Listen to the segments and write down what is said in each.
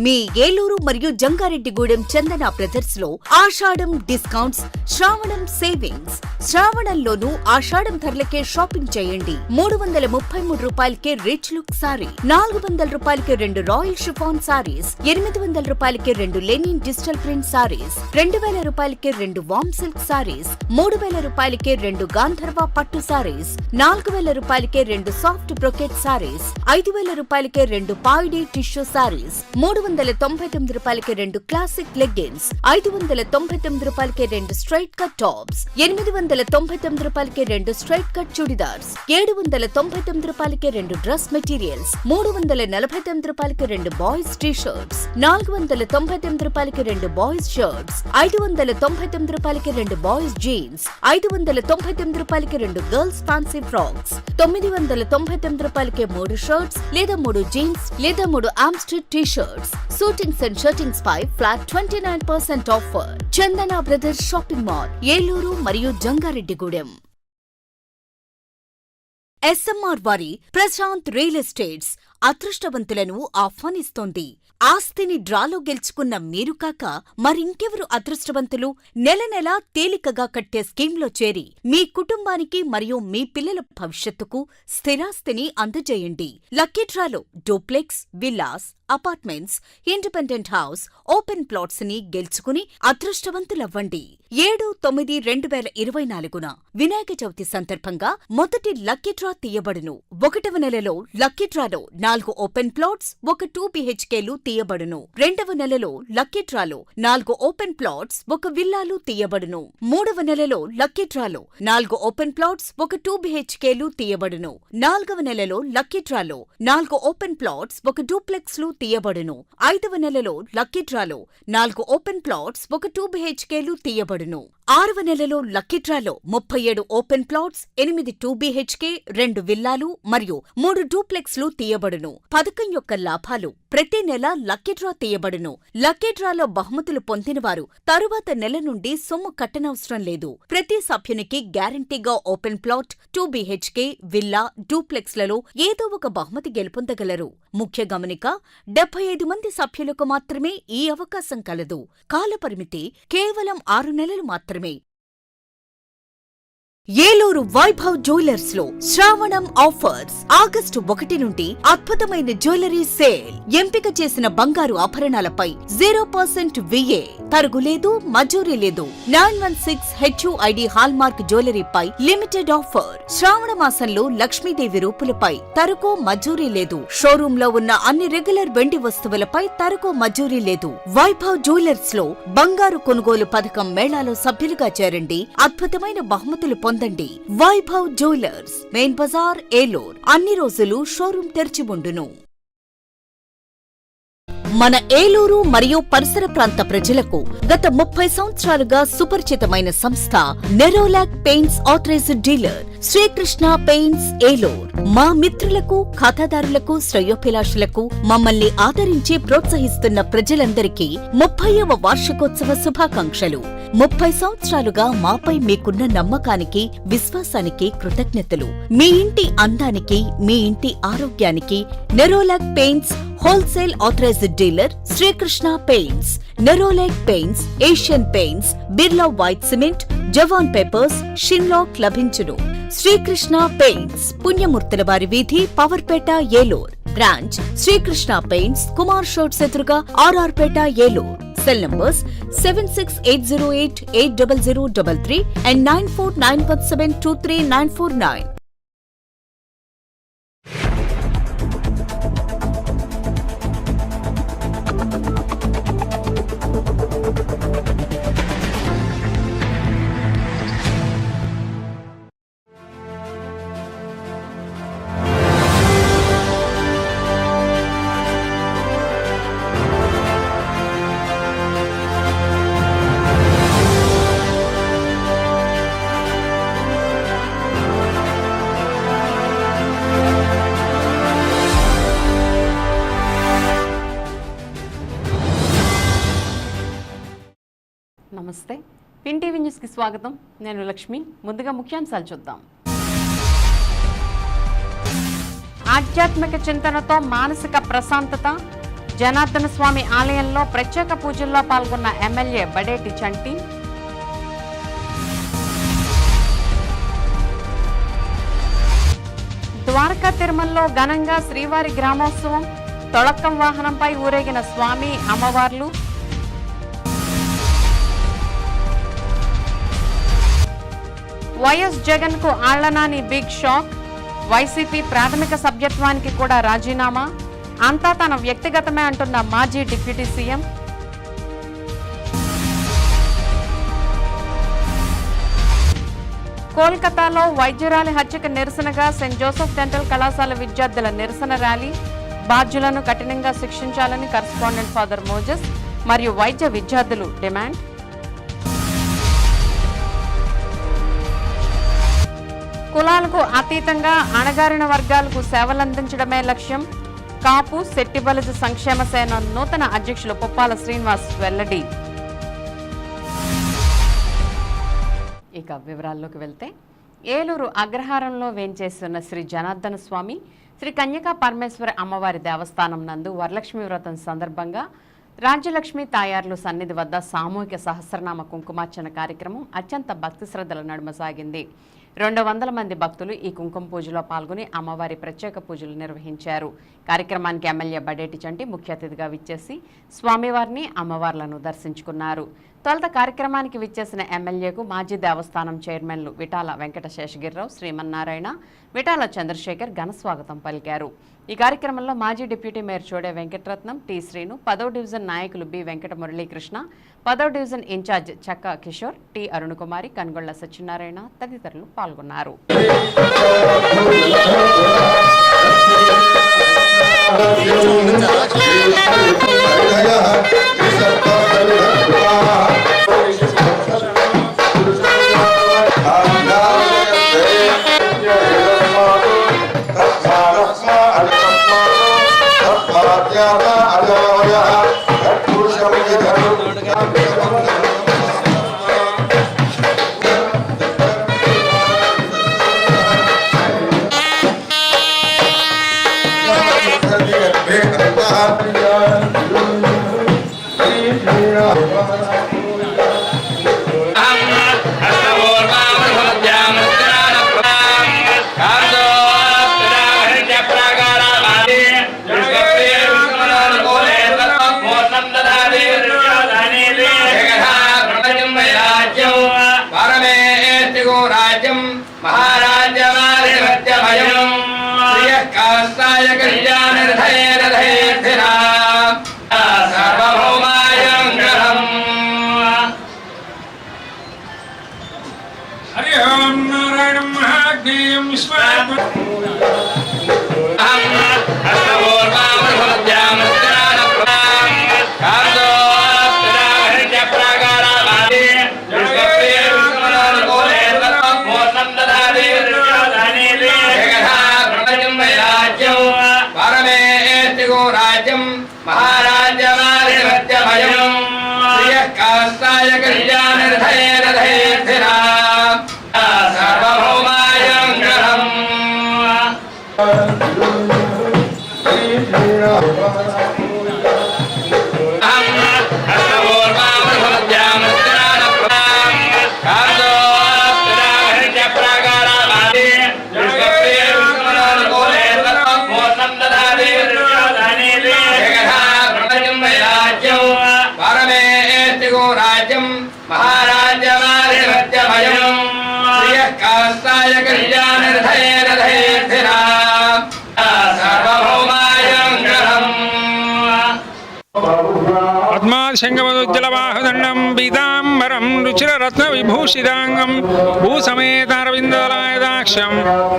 మీ ఏలూరు మరియు జంగారెడ్డిగూడెం చందన బ్రదర్స్ లో ఆషాఢం డిస్కౌంట్స్, శ్రావణం సేవింగ్స్. శ్రావణంలోనూ ఆషాఢం ధరలకే షాపింగ్ చేయండి. 333 రూపాయలకే రిచ్ లుక్ సారీ, 400 రూపాయలకి 2 రాయల్ షిఫాన్ సారీస్, 800 రూపాయలకి 2 లెనిన్ డిజిటల్ ప్రింట్ సారీస్, 2000 రూపాయలకి 2 వామ్ సిల్క్ సారీస్, 3000 రూపాయలకి 2 గాంధర్వ పట్టు సారీస్, 4000 రూపాయలకి 2 సాఫ్ట్ బ్రొకెట్ సారీస్, 5000 రూపాయలకి 2 పాయిడీ టిష్యూ సారీస్, 399 రూపాయలకి 2 క్లాసిక్ లెగ్గిన్స్, 599 రూపాయలకి 2 స్ట్రైట్ కట్ టాప్స్, 899 రూపాయలకి 2 స్ట్రైట్ కట్ చుడిదార్స్, 799 రూపాయలకి 2 డ్రెస్ మెటీరియల్స్, 349 రూపాయలకి 2 బాయ్స్ టీ షర్ట్స్, 499 రూపాయలకి 2 బాయ్స్ షర్ట్స్, 599 రూపాయలకి 2 బాయ్స్ జీన్స్, 599 రూపాయలకి 2 గర్ల్స్ ఫ్యాన్సీ ఫ్రాక్స్, 999 రూపాయలకి 3 షర్ట్స్ లేదా 3 జీన్స్ లేదా 3 ఆమ్స్ట్రిడ్ T shirts. Shootings and shirtings పై flat 29% offer. Chandana brothers shopping mall, Eluru మరియు జంగారెడ్డిగూడెం. ఎస్ఎంఆర్ వారి ప్రశాంత్ రియల్ ఎస్టేట్స్ అదృష్టవంతులను ఆహ్వానిస్తోంది. ఆస్తిని డ్రాలో గెలుచుకున్న మీరు కాక మరింకెవరు అదృష్టవంతులు? నెల నెలా తేలికగా కట్టే స్కీమ్లో చేరి మీ కుటుంబానికి మరియు మీ పిల్లల భవిష్యత్తుకు స్థిరాస్తిని అందజేయండి. లక్కీ డ్రాలో duplex, villas, apartments, independent house, open plots ని గెలుచుకుని అదృష్టవంతులవ్వండి. 7/9/2024 వినాయక చవితి సందర్భంగా మొదటి లక్కీ డ్రా తీయబడును. 1వ నెలలో లక్కీ డ్రాలో 4 ఓపెన్ ప్లాట్స్, 1 2 BHKలు తీయబడును. 2వ నెలలో లక్కీ డ్రాలో 4 ఓపెన్ ప్లాట్స్, 1 విల్లాలు తీయబడును. 3వ నెలలో లక్కీ డ్రాలో 4 ఓపెన్ ప్లాట్స్, 1 2 BHKలు తీయబడును. 4వ నెలలో లక్కీ డ్రాలో 4 ఓపెన్ ప్లాట్స్, 1 డూప్లెక్స్లు తీయబడును. 5వ నెలలో లక్కీ డ్రాలో 4 ఓపెన్ ప్లాట్స్, 1 2 BHKలు తీయబడును. 6వ నెలలో లక్కీ డ్రాలో 37 ఓపెన్ ప్లాట్స్, 8 2 BHK, 2 విల్లాలు మరియు 3 డూప్లెక్స్లు తీయబడును. పథకం యొక్క లాభాలు: ప్రతి నెల లక్కీ డ్రా తీయబడును. లక్కీ డ్రాలో బహుమతులు పొందినవారు తరువాత నెల నుండి సొమ్ము కట్టనవసరం లేదు. ప్రతి సభ్యునికి గ్యారంటీగా ఓపెన్ ప్లాట్, 2 BHK, విల్లా, డూప్లెక్స్లలో ఏదో ఒక బహుమతి గెలుపొందగలరు. ముఖ్య గమనిక: 75 మంది సభ్యులకు మాత్రమే ఈ అవకాశం కలదు. కాలపరిమితి కేవలం 6 నెలలు మాత్రమే. ఏలూరు వైభవ్ జ్యువెలర్స్ లో శ్రావణం ఆఫర్స్. ఆగస్టు 1 నుండి అద్భుతమైన జ్యువెలరీ సేల్. ఎంపిక చేసిన బంగారు ఆభరణాలపై 0% VA, తరుగులేదు, మజూరీ లేదు. 916 HUID హాల్మార్క్ జ్యువెలరీపై లిమిటెడ్ ఆఫర్. శ్రావణ మాసంలో లక్ష్మీదేవి రూపులపై తరుగు, మజూరీ లేదు. షోరూమ్ లో ఉన్న అన్ని రెగ్యులర్ వెండి వస్తువులపై తరుగు, మజూరీ లేదు. వైభవ్ జ్యువెలర్స్ లో బంగారు కొనుగోలు పథకం మేళాలో సభ్యులుగా చేరండి. అద్భుతమైన బహుమతులు పొందండి. వైభవ్ జ్యువెలర్స్, మెయిన్ బజార్, ఏలూరు. అన్ని రోజులు షోరూం తెరిచి ఉండును. మన ఏలూరు మరియు పరిసర ప్రాంత ప్రజలకు గత 30 సంవత్సరాలుగా సుపరిచితమైన సంస్థ Nerolac paints authorised dealer Srikrishna paints, Eluru. మా మిత్రులకు, ఖాతాదారులకు, శ్రేయోభిలాషులకు, మమ్మల్ని ఆదరించి ప్రోత్సహిస్తున్న ప్రజలందరికీ 30వ వార్షికోత్సవ శుభాకాంక్షలు. 30 సంవత్సరాలుగా మాపై మీకున్న నమ్మకానికి, విశ్వాసానికి కృతజ్ఞతలు. మీ ఇంటి అందానికి, మీ ఇంటి ఆరోగ్యానికి Nerolac paints wholesale authorized dealer Srikrishna paints. Nerolac paints, Asian paints, Birla white cement, జవాన్ పేపర్స్, షిన్లాక్ లభించును. శ్రీకృష్ణ పెయింట్స్, పుణ్యమూర్తుల వారి వీధి, పవర్పేట, ఏలూరు. బ్రాంచ్ శ్రీకృష్ణ పెయింట్స్, కుమార్ షోట్స్ ఎదురుగా, RR Peta, Eluru. Cell numbers 7680880033 and 9491723949. నమస్తే, పిన్ టీవీ న్యూస్కి స్వాగతం. నేను లక్ష్మి. ముందుగా ముఖ్యాంశాలు చూద్దాం. ఆధ్యాత్మిక చింతనతో మానసిక ప్రశాంతత, జనార్దన స్వామి ఆలయంలో ప్రత్యేక పూజల్లో పాల్గొన్న ఎమ్మెల్యే బడేటి చంటి. ద్వారకా తిరుమలలో ఘనంగా శ్రీవారి గ్రామోత్సవం. తొళక్కం వాహనంపై ఊరేగిన స్వామి అమ్మవార్లు. వైఎస్ జగన్ కు ఆళ్లనాని బిగ్ షాక్. వైసీపీ ప్రాథమిక సభ్యత్వానికి కూడా రాజీనామా. అంతా తన వ్యక్తిగతమే అంటున్న మాజీ డిప్యూటీ సీఎం. కోల్కతాలో వైద్యురాలి హత్యకు నిరసనగా సెయింట్ జోసెఫ్ డెంటల్ కళాశాల విద్యార్థుల నిరసన ర్యాలీ. బాధ్యులను కఠినంగా శిక్షించాలని కరెస్పాండెంట్ ఫాదర్ మోజెస్ మరియు వైద్య విద్యార్థులు డిమాండ్. కులాలకు అతీతంగా అణగారిన వర్గాలకు సేవలందించడమే లక్ష్యం. కాపు శెట్టిబలిజ సంక్షేమ సేన నూతన అధ్యక్షులు పుప్పాల శ్రీనివాస్ వెల్లడి. ఇక వివరాల్లోకి వెళ్తే, ఏలూరు అగ్రహారంలో వేంచేస్తున్న శ్రీ జనార్దన స్వామి శ్రీ కన్యకా పరమేశ్వర అమ్మవారి దేవస్థానం నందు వరలక్ష్మి వ్రతం సందర్భంగా రాజ్యలక్ష్మి తాయార్లు సన్నిధి వద్ద సామూహిక సహస్రనామ కుంకుమార్చన కార్యక్రమం అత్యంత భక్తి శ్రద్ధల నడుమ సాగింది. 200 మంది భక్తులు ఈ కుంకుమ పూజలో పాల్గొని అమ్మవారి ప్రత్యేక పూజలు నిర్వహించారు. కార్యక్రమానికి ఎమ్మెల్యే బడేటి చంటి ముఖ్య అతిథిగా విచ్చేసి స్వామివారిని అమ్మవార్లను దర్శించుకున్నారు. తొలుత కార్యక్రమానికి విచ్చేసిన ఎమ్మెల్యేకు మాజీ దేవస్థానం చైర్మన్లు విటాల వెంకట శేషగిరిరావు, శ్రీమన్నారాయణ, విటాల చంద్రశేఖర్ ఘనస్వాగతం పలికారు. ఈ కార్యక్రమంలో మాజీ deputy mayor Chode Venkataratnam, T Srinu, 10వ డివిజన్ నాయకులు బి వెంకట మురళీకృష్ణ, 10వ డివిజన్ ఇన్ఛార్జ్ చక్క కిషోర్, టి అరుణకుమారి, కన్గొళ్ల సత్యనారాయణ తదితరులు పాల్గొన్నారు. శంగమదుజ్జలవాహదండం పీతాంబరం రుచిరరత్న విభూషితాంగం భూసమేతారవిందలాయదాక్షం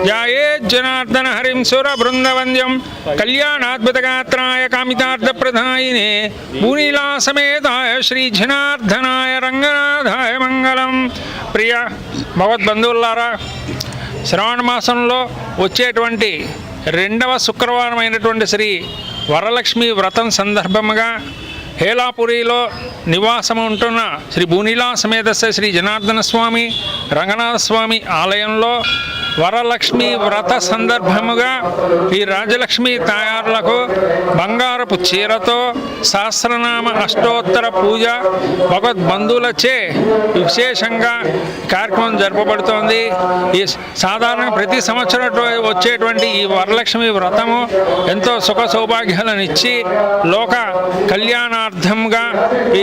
ధ్యాయేజ్జనార్దన హరిం సురబృందవంద్యం కళ్యాణాద్భుతగాత్రాయ కామితార్థప్రదాయినే భూనీలాసమేతాయ శ్రీ జనార్దనాయ రంగనాథాయ మంగళం. ప్రియ భగవద్బంధువులారా, శ్రావణ మాసంలో వచ్చేటువంటి 2వ శుక్రవారం అయినటువంటి శ్రీ వరలక్ష్మి వ్రతం సందర్భముగా హేలాపురిలో నివాసం ఉంటున్న శ్రీ భూనీలా సమేతస్య శ్రీ జనార్దన స్వామి రంగనాథ స్వామి ఆలయంలో వరలక్ష్మి వ్రత సందర్భముగా ఈ రాజలక్ష్మి తాయారులకు బంగారపు చీరతో సహస్రనామ అష్టోత్తర పూజ భగవద్బంధువులచే విశేషంగా కార్యక్రమం జరపబడుతోంది. ఈ సాధారణ ప్రతి సంవత్సరం వచ్చేటువంటి ఈ వరలక్ష్మి వ్రతము ఎంతో సుఖ సౌభాగ్యాలను ఇచ్చి లోక కళ్యాణార్థంగా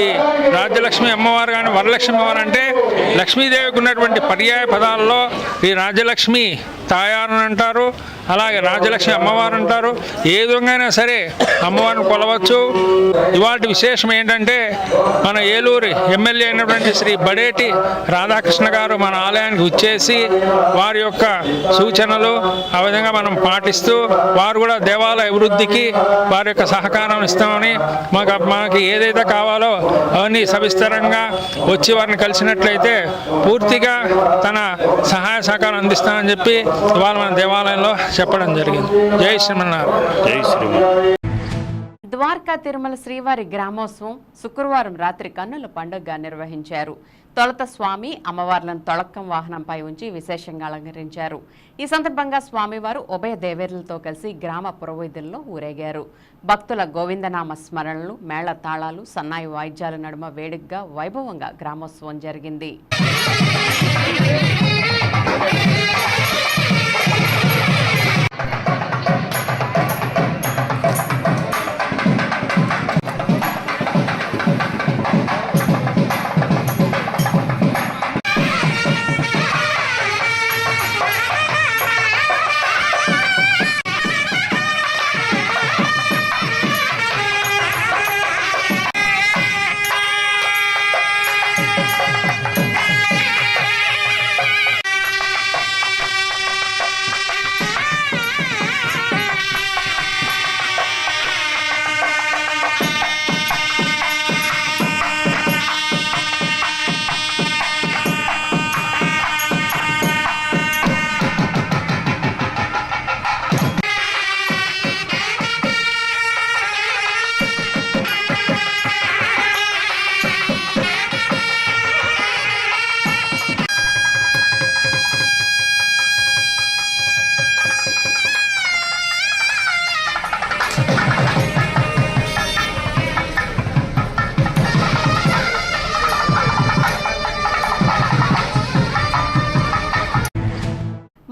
ఈ రాజలక్ష్మి అమ్మవారు కానీ వరలక్ష్మి అమ్మవారు అంటే లక్ష్మీదేవికి ఉన్నటువంటి పర్యాయ పదాలలో ఈ రాజలక్ష్మి తాయారు అంటారు, అలాగే రాజలక్ష్మి అమ్మవారు అంటారు. ఏ విధంగా సరే అమ్మవారిని కొలవచ్చు. ఇవాటి విశేషం ఏంటంటే మన ఏలూరు ఎమ్మెల్యే అయినటువంటి శ్రీ బడేటి రాధాకృష్ణ గారు మన ఆలయానికి వచ్చేసి వారి యొక్క సూచనలు ఆ విధంగా మనం పాటిస్తూ వారు కూడా దేవాలయ అభివృద్ధికి వారి యొక్క సహకారం ఇస్తామని మాకు ఏదైతే కావాలో అవన్నీ సవిస్తరంగా వచ్చి వారిని కలిసినట్లయితే పూర్తిగా తన సహాయ సహకారం అందిస్తామని చెప్పి ఇవాళ మన దేవాలయంలో చెప్పడం జరిగింది. జై శ్రీమన్నారాయణ. జై శ్రీమన్నారాయణ. ద్వారకా తిరుమల శ్రీవారి గ్రామోత్సవం శుక్రవారం రాత్రి కన్నుల పండుగగా నిర్వహించారు. తొలుత స్వామి అమ్మవార్లను తొళక్కం వాహనంపై ఉంచి విశేషంగా అలంకరించారు. ఈ సందర్భంగా స్వామివారు ఉభయ దేవేరులతో కలిసి గ్రామ పురవీధుల్లో ఊరేగారు. భక్తుల గోవిందనామ స్మరణలు, మేళ తాళాలు, సన్నాయి వాయిద్యాల నడుమ వేడుకగా వైభవంగా గ్రామోత్సవం జరిగింది.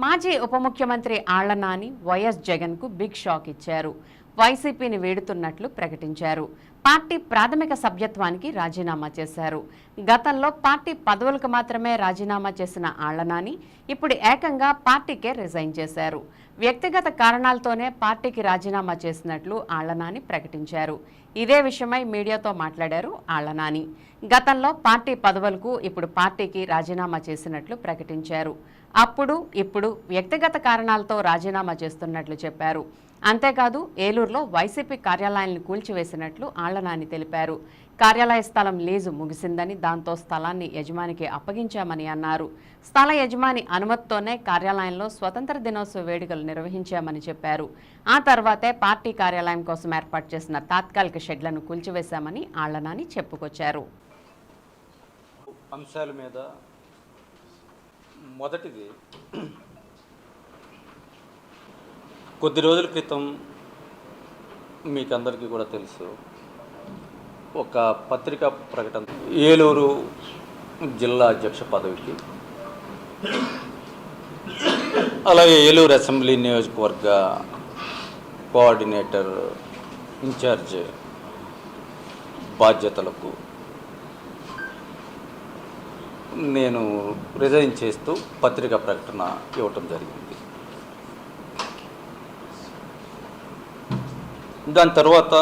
మాజీ ఉప ముఖ్యమంత్రి ఆళ్ల నాని వైఎస్ జగన్కు బిగ్ షాక్ ఇచ్చారు. వైసీపీని వీడుతున్నట్లు ప్రకటించారు. పార్టీ ప్రాథమిక సభ్యత్వానికి రాజీనామా చేశారు. గతంలో పార్టీ పదవులకు మాత్రమే రాజీనామా చేసిన ఆళ్ల నాని ఇప్పుడు ఏకంగా పార్టీకే రిజైన్ చేశారు. వ్యక్తిగత కారణాలతోనే పార్టీకి రాజీనామా చేసినట్లు ఆళ్ల నాని ప్రకటించారు. ఇదే విషయమై మీడియాతో మాట్లాడారు ఆళ్ల నాని. గతంలో పార్టీ పదవులకు ఇప్పుడు పార్టీకి రాజీనామా చేసినట్లు ప్రకటించారు. అప్పుడు ఇప్పుడు వ్యక్తిగత కారణాలతో రాజీనామా చేస్తున్నట్లు చెప్పారు. అంతేకాదు ఏలూరులో వైసీపీ కార్యాలయాన్ని కూల్చివేసినట్లు ఆళ్ల నాని తెలిపారు. కార్యాలయ స్థలం లీజు ముగిసిందని, దాంతో స్థలాన్ని యజమానికి అప్పగించామని అన్నారు. స్థల యజమాని అనుమతితోనే కార్యాలయంలో స్వతంత్ర దినోత్సవ వేడుకలు నిర్వహించామని చెప్పారు. ఆ తర్వాతే పార్టీ కార్యాలయం కోసం ఏర్పాటు చేసిన తాత్కాలిక షెడ్లను కూల్చివేశామని ఆళ్ల నాని చెప్పుకొచ్చారు. అంశాల మీద మొదటిది, కొద్ది రోజుల క్రితం మీకందరికీ కూడా తెలుసు, ఒక పత్రికా ప్రకటన ఏలూరు జిల్లా అధ్యక్ష పదవికి, అలాగే ఏలూరు అసెంబ్లీ నియోజకవర్గ కోఆర్డినేటర్ ఇన్ఛార్జ్ బాధ్యతలకు నేను రిజైన్ చేస్తూ పత్రికా ప్రకటన ఇవ్వటం జరిగింది. దాని తర్వాత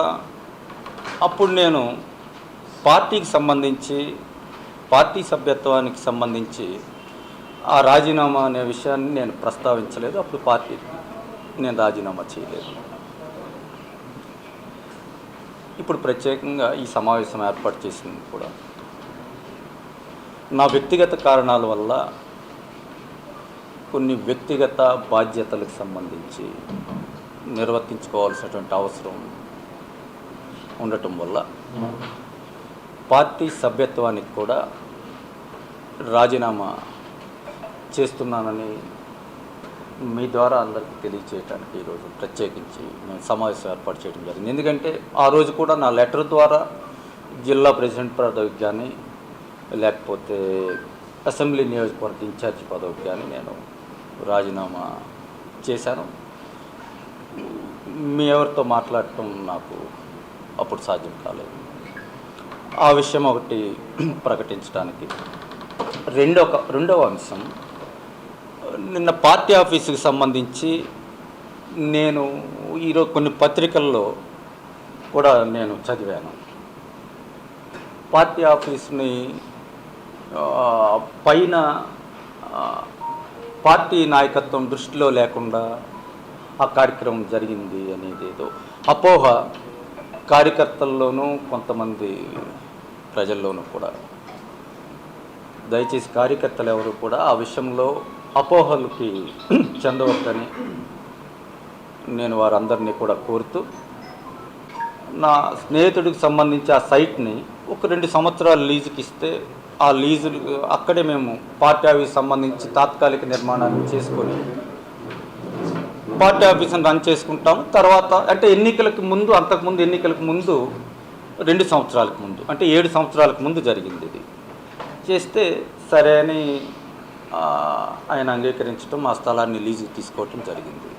అప్పుడు నేను పార్టీకి సంబంధించి, పార్టీ సభ్యత్వానికి సంబంధించి ఆ రాజీనామా అనే విషయాన్ని నేను ప్రస్తావించలేదు. అప్పుడు పార్టీకి నేను రాజీనామా చేయలేదు. ఇప్పుడు ప్రత్యేకంగా ఈ సమావేశం ఏర్పాటు చేసింది కూడా నా వ్యక్తిగత కారణాల వల్ల, కొన్ని వ్యక్తిగత బాధ్యతలకు సంబంధించి నిర్వర్తించుకోవాల్సినటువంటి అవసరం ఉండటం వల్ల పార్టీ సభ్యత్వానికి కూడా రాజీనామా చేస్తున్నానని మీ ద్వారా అందరికీ తెలియచేయడానికి ఈరోజు ప్రత్యేకించి నేను సమావేశం ఏర్పాటు చేయడం జరిగింది. ఎందుకంటే ఆ రోజు కూడా నా లెటర్ ద్వారా జిల్లా ప్రెసిడెంట్ పదవికి కానీ లేకపోతే అసెంబ్లీ నియోజకవర్గ ఇన్ఛార్జి పదవికి కానీ నేను రాజీనామా చేశాను. మీ ఎవరితో మాట్లాడటం నాకు అప్పుడు సాధ్యం కాలేదు. ఆ విషయం ఒకటి ప్రకటించడానికి. రెండవ అంశం, నిన్న పార్టీ ఆఫీసుకి సంబంధించి నేను ఈరోజు కొన్ని పత్రికల్లో కూడా నేను చదివాను. పార్టీ ఆఫీస్ని పైన పార్టీ నాయకత్వం దృష్టిలో లేకుండా ఆ కార్యక్రమం జరిగింది అనేది ఏదో అపోహ కార్యకర్తల్లోనూ కొంతమంది ప్రజల్లోనూ కూడా. దయచేసి కార్యకర్తలు ఎవరు కూడా ఆ విషయంలో అపోహలకి చెందవద్దని నేను వారందరినీ కూడా కోరుతూ, నా స్నేహితుడికి సంబంధించి ఆ సైట్ని ఒక 2 సంవత్సరాలు లీజుకి ఇస్తే ఆ లీజు అక్కడే మేము పార్టీ ఆఫీస్ సంబంధించి తాత్కాలిక నిర్మాణాన్ని చేసుకొని పార్టీ ఆఫీస్ని రన్ చేసుకుంటాము. తర్వాత అంటే ఎన్నికలకు ముందు, అంతకుముందు ఎన్నికలకు ముందు 2 సంవత్సరాలకు ముందు, అంటే 7 సంవత్సరాలకు ముందు జరిగింది. ఇది చేస్తే సరే అని ఆయన అంగీకరించడం, ఆ స్థలాన్ని లీజుకి తీసుకోవటం జరిగింది.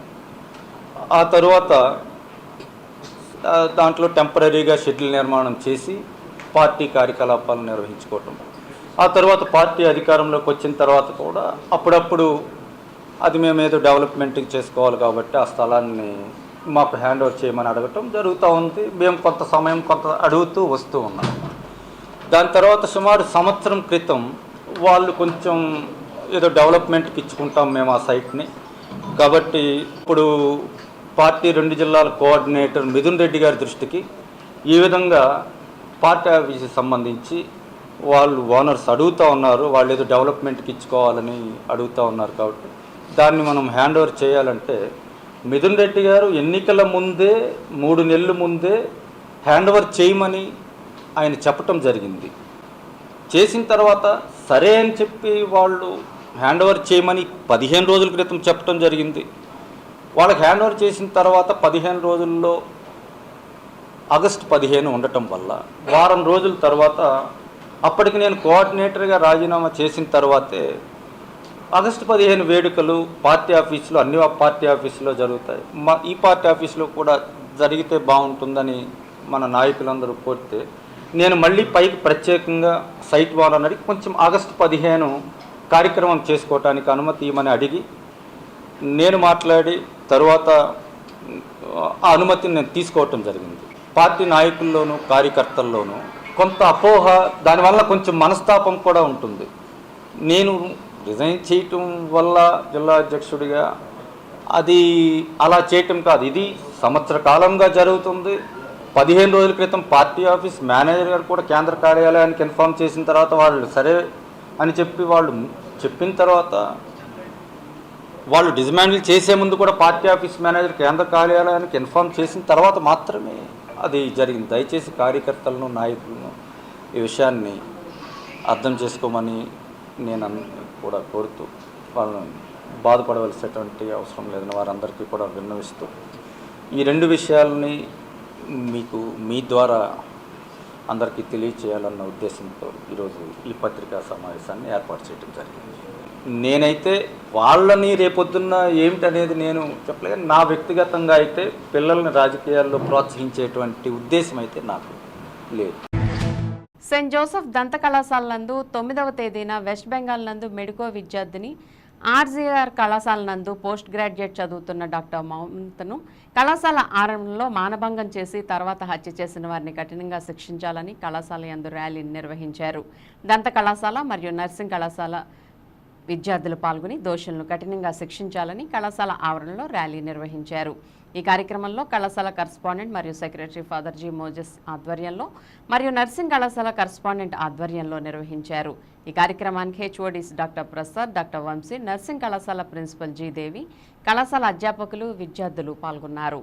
ఆ తరువాత దాంట్లో టెంపరీగా షెడ్యూల్ నిర్మాణం చేసి పార్టీ కార్యకలాపాలను నిర్వహించుకోవటం. ఆ తర్వాత పార్టీ అధికారంలోకి వచ్చిన తర్వాత కూడా అప్పుడప్పుడు అది మేము ఏదో డెవలప్మెంట్కి చేసుకోవాలి కాబట్టి ఆ స్థలాన్ని మాకు హ్యాండ్ ఓవర్ చేయమని అడగటం జరుగుతూ ఉంది. మేము కొంత సమయం అడుగుతూ వస్తూ ఉన్నాం. దాని తర్వాత సుమారు సంవత్సరం క్రితం వాళ్ళు కొంచెం ఏదో డెవలప్మెంట్కి ఇచ్చుకుంటాం మేము ఆ సైట్ని కాబట్టి ఇప్పుడు పార్టీ 2 జిల్లాల కోఆర్డినేటర్ మిథున్ రెడ్డి గారి దృష్టికి ఈ విధంగా పార్టీ ఆఫీస్కి సంబంధించి వాళ్ళు ఓనర్స్ అడుగుతూ ఉన్నారు, వాళ్ళు ఏదో డెవలప్మెంట్కి ఇచ్చుకోవాలని అడుగుతూ ఉన్నారు. కాబట్టి దాన్ని మనం హ్యాండ్ ఓవర్ చేయాలంటే మిథున్ రెడ్డి గారు ఎన్నికల ముందే 3 నెలల ముందే హ్యాండ్ ఓవర్ చేయమని ఆయన చెప్పటం జరిగింది. చేసిన తర్వాత సరే అని చెప్పి వాళ్ళు హ్యాండ్ ఓవర్ చేయమని 15 రోజుల క్రితం చెప్పడం జరిగింది. వాళ్ళకి హ్యాండ్ ఓవర్ చేసిన తర్వాత 15 రోజుల్లో ఆగస్టు 15 ఉండటం వల్ల వారం రోజుల తర్వాత, అప్పటికి నేను కోఆర్డినేటర్గా రాజీనామా చేసిన తర్వాతే ఆగస్టు 15 వేడుకలు పార్టీ ఆఫీసులో, అన్ని పార్టీ ఆఫీసులో జరుగుతాయి. ఈ పార్టీ ఆఫీసులో కూడా జరిగితే బాగుంటుందని మన నాయకులందరూ కోరితే నేను మళ్ళీ పైకి ప్రత్యేకంగా సైట్ ఓనర్ అడిగి కొంచెం ఆగస్టు 15 కార్యక్రమం చేసుకోవటానికి అనుమతి ఇవ్వమని అడిగి నేను మాట్లాడి తర్వాత ఆ అనుమతిని నేను తీసుకోవటం జరిగింది. పార్టీ నాయకుల్లోనూ కార్యకర్తల్లోనూ కొంత అపోహ, దానివల్ల కొంచెం మనస్తాపం కూడా ఉంటుంది. నేను రిజైన్ చేయటం వల్ల జిల్లా అధ్యక్షుడిగా అది అలా చేయటం కాదు, ఇది సంవత్సర కాలంగా జరుగుతుంది. 15 రోజుల క్రితం పార్టీ ఆఫీస్ మేనేజర్ గారు కూడా కేంద్ర కార్యాలయానికి ఇన్ఫార్మ్ చేసిన తర్వాత వాళ్ళు సరే అని చెప్పి వాళ్ళు చెప్పిన తర్వాత వాళ్ళు డిస్మాండిల్ చేసే ముందు కూడా పార్టీ ఆఫీస్ మేనేజర్ కేంద్ర కార్యాలయానికి ఇన్ఫార్మ్ చేసిన తర్వాత మాత్రమే అది జరిగింది. దయచేసి కార్యకర్తలను, నాయకులను ఈ విషయాన్ని అర్థం చేసుకోమని నేను కూడా కోరుతూ, వాళ్ళని బాధపడవలసినటువంటి అవసరం లేదని వారందరికీ కూడా విన్నవిస్తూ, ఈ 2 విషయాలని మీకు మీ ద్వారా అందరికీ తెలియచేయాలన్న ఉద్దేశంతో ఈరోజు ఈ పత్రికా సమావేశాన్ని ఏర్పాటు చేయడం జరిగింది. నేనైతే వాళ్ళని రేపొద్దున్న ఏమిటనేది నేను చెప్పలేదు. నా వ్యక్తిగతంగా అయితే పిల్లల్ని రాజకీయాల్లో ప్రోత్సహించేటువంటి ఉద్దేశం అయితే నాకు లేదు. సెయింట్ జోసెఫ్ దంత కళాశాల నందు 9వ తేదీన వెస్ట్ బెంగాల్ నందు మెడికో విద్యార్థిని ఆర్జీఆర్ కళాశాల నందు పోస్ట్ గ్రాడ్యుయేట్ చదువుతున్న డాక్టర్ మమతను కళాశాల ఆరంభంలో మానభంగం చేసి తర్వాత హత్య చేసిన వారిని కఠినంగా శిక్షించాలని కళాశాల యందు ర్యాలీని నిర్వహించారు. దంత కళాశాల మరియు నర్సింగ్ కళాశాల విద్యార్థులు పాల్గొని దోషులను కఠినంగా శిక్షించాలని కళాశాల ఆవరణలో ర్యాలీ నిర్వహించారు. ఈ కార్యక్రమంలో కళాశాల కరస్పాండెంట్ మరియు సెక్రటరీ ఫాదర్ జి మోజెస్ ఆధ్వర్యంలో మరియు నర్సింగ్ కళాశాల కరస్పాండెంట్ ఆధ్వర్యంలో నిర్వహించారు. ఈ కార్యక్రమానికి HODs doctor Prasad, doctor Vamsi, nursing కళాశాల ప్రిన్సిపల్ జి దేవి, కళాశాల అధ్యాపకులు, విద్యార్థులు పాల్గొన్నారు.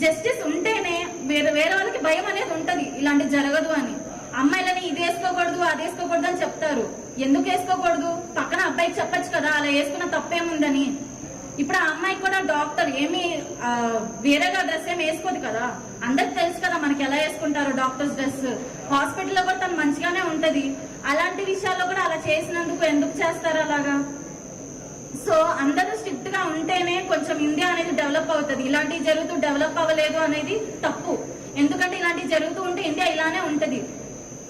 జస్టిస్ ఉంటేనే వేరే వాళ్ళకి భయం అనేది ఉంటది ఇలాంటి జరగదు అని. అమ్మాయిలని ఇది వేసుకోకూడదు అది వేసుకోకూడదు అని చెప్తారు. ఎందుకు వేసుకోకూడదు? పక్కన అబ్బాయికి చెప్పొచ్చు కదా అలా వేసుకున్న తప్పేముందని. ఇప్పుడు ఆ అమ్మాయి కూడా డాక్టర్ ఏమి వేరేగా డ్రెస్ ఏమి వేసుకోదు కదా. అందరికి తెలుసు కదా మనకి ఎలా వేసుకుంటారు డాక్టర్స్ డ్రెస్. హాస్పిటల్లో కూడా తను మంచిగానే ఉంటది. అలాంటి విషయాల్లో కూడా అలా చేసినందుకు ఎందుకు చేస్తారు అలాగా? సో అందరూ స్ట్రిక్ట్ గా ఉంటేనే కొంచెం ఇండియా అనేది డెవలప్ అవుతుంది. ఇలాంటివి జరుగుతూ డెవలప్ అవ్వలేదు అనేది తప్పు. ఎందుకంటే ఇలాంటివి జరుగుతూ ఉంటే ఇండియా ఇలానే ఉంటది.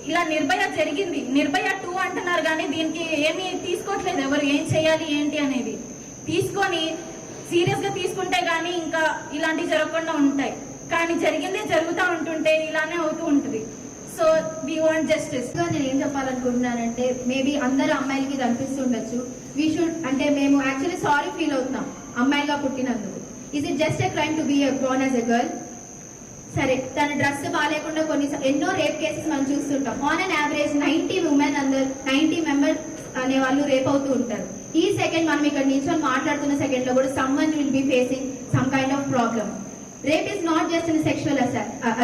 ఇలా నిర్భయ జరిగింది, నిర్భయ 2 అంటున్నారు కానీ దీనికి ఏమీ తీసుకోవట్లేదు ఎవరు. ఏం చేయాలి ఏంటి అనేది తీసుకొని సీరియస్ గా తీసుకుంటే గానీ ఇంకా ఇలాంటివి జరగకుండా ఉంటాయి. కానీ జరిగిందే జరుగుతూ ఉంటుంటే ఇలానే అవుతూ ఉంటుంది. So we want justice. నేను ఏం చెప్పాలనుకుంటున్నానంటే, మేబీ అందరు అమ్మాయిలకి ఇది అనిపిస్తుండొచ్చు. వీ షుడ్ అంటే మేము యాక్చువల్లీ సారీ ఫీల్ అవుతున్నాం అమ్మాయిగా పుట్టినందుకు. Is it just a crime to be born as a girl? సరే, తన డ్రెస్ బాగాలేకుండా ఎన్నో రేప్ కేసెస్ మనం చూస్తుంటాం. ఆన్ అన్ యావరేజ్ 90 మెంబర్స్ అనే వాళ్ళు రేప్ అవుతూ ఉంటారు. ఈ సెకండ్ మనం ఇక్కడ నిల్చొని మాట్లాడుతున్న సెకండ్ లో కూడా someone will be facing some kind of problem. Rape is not just in sexual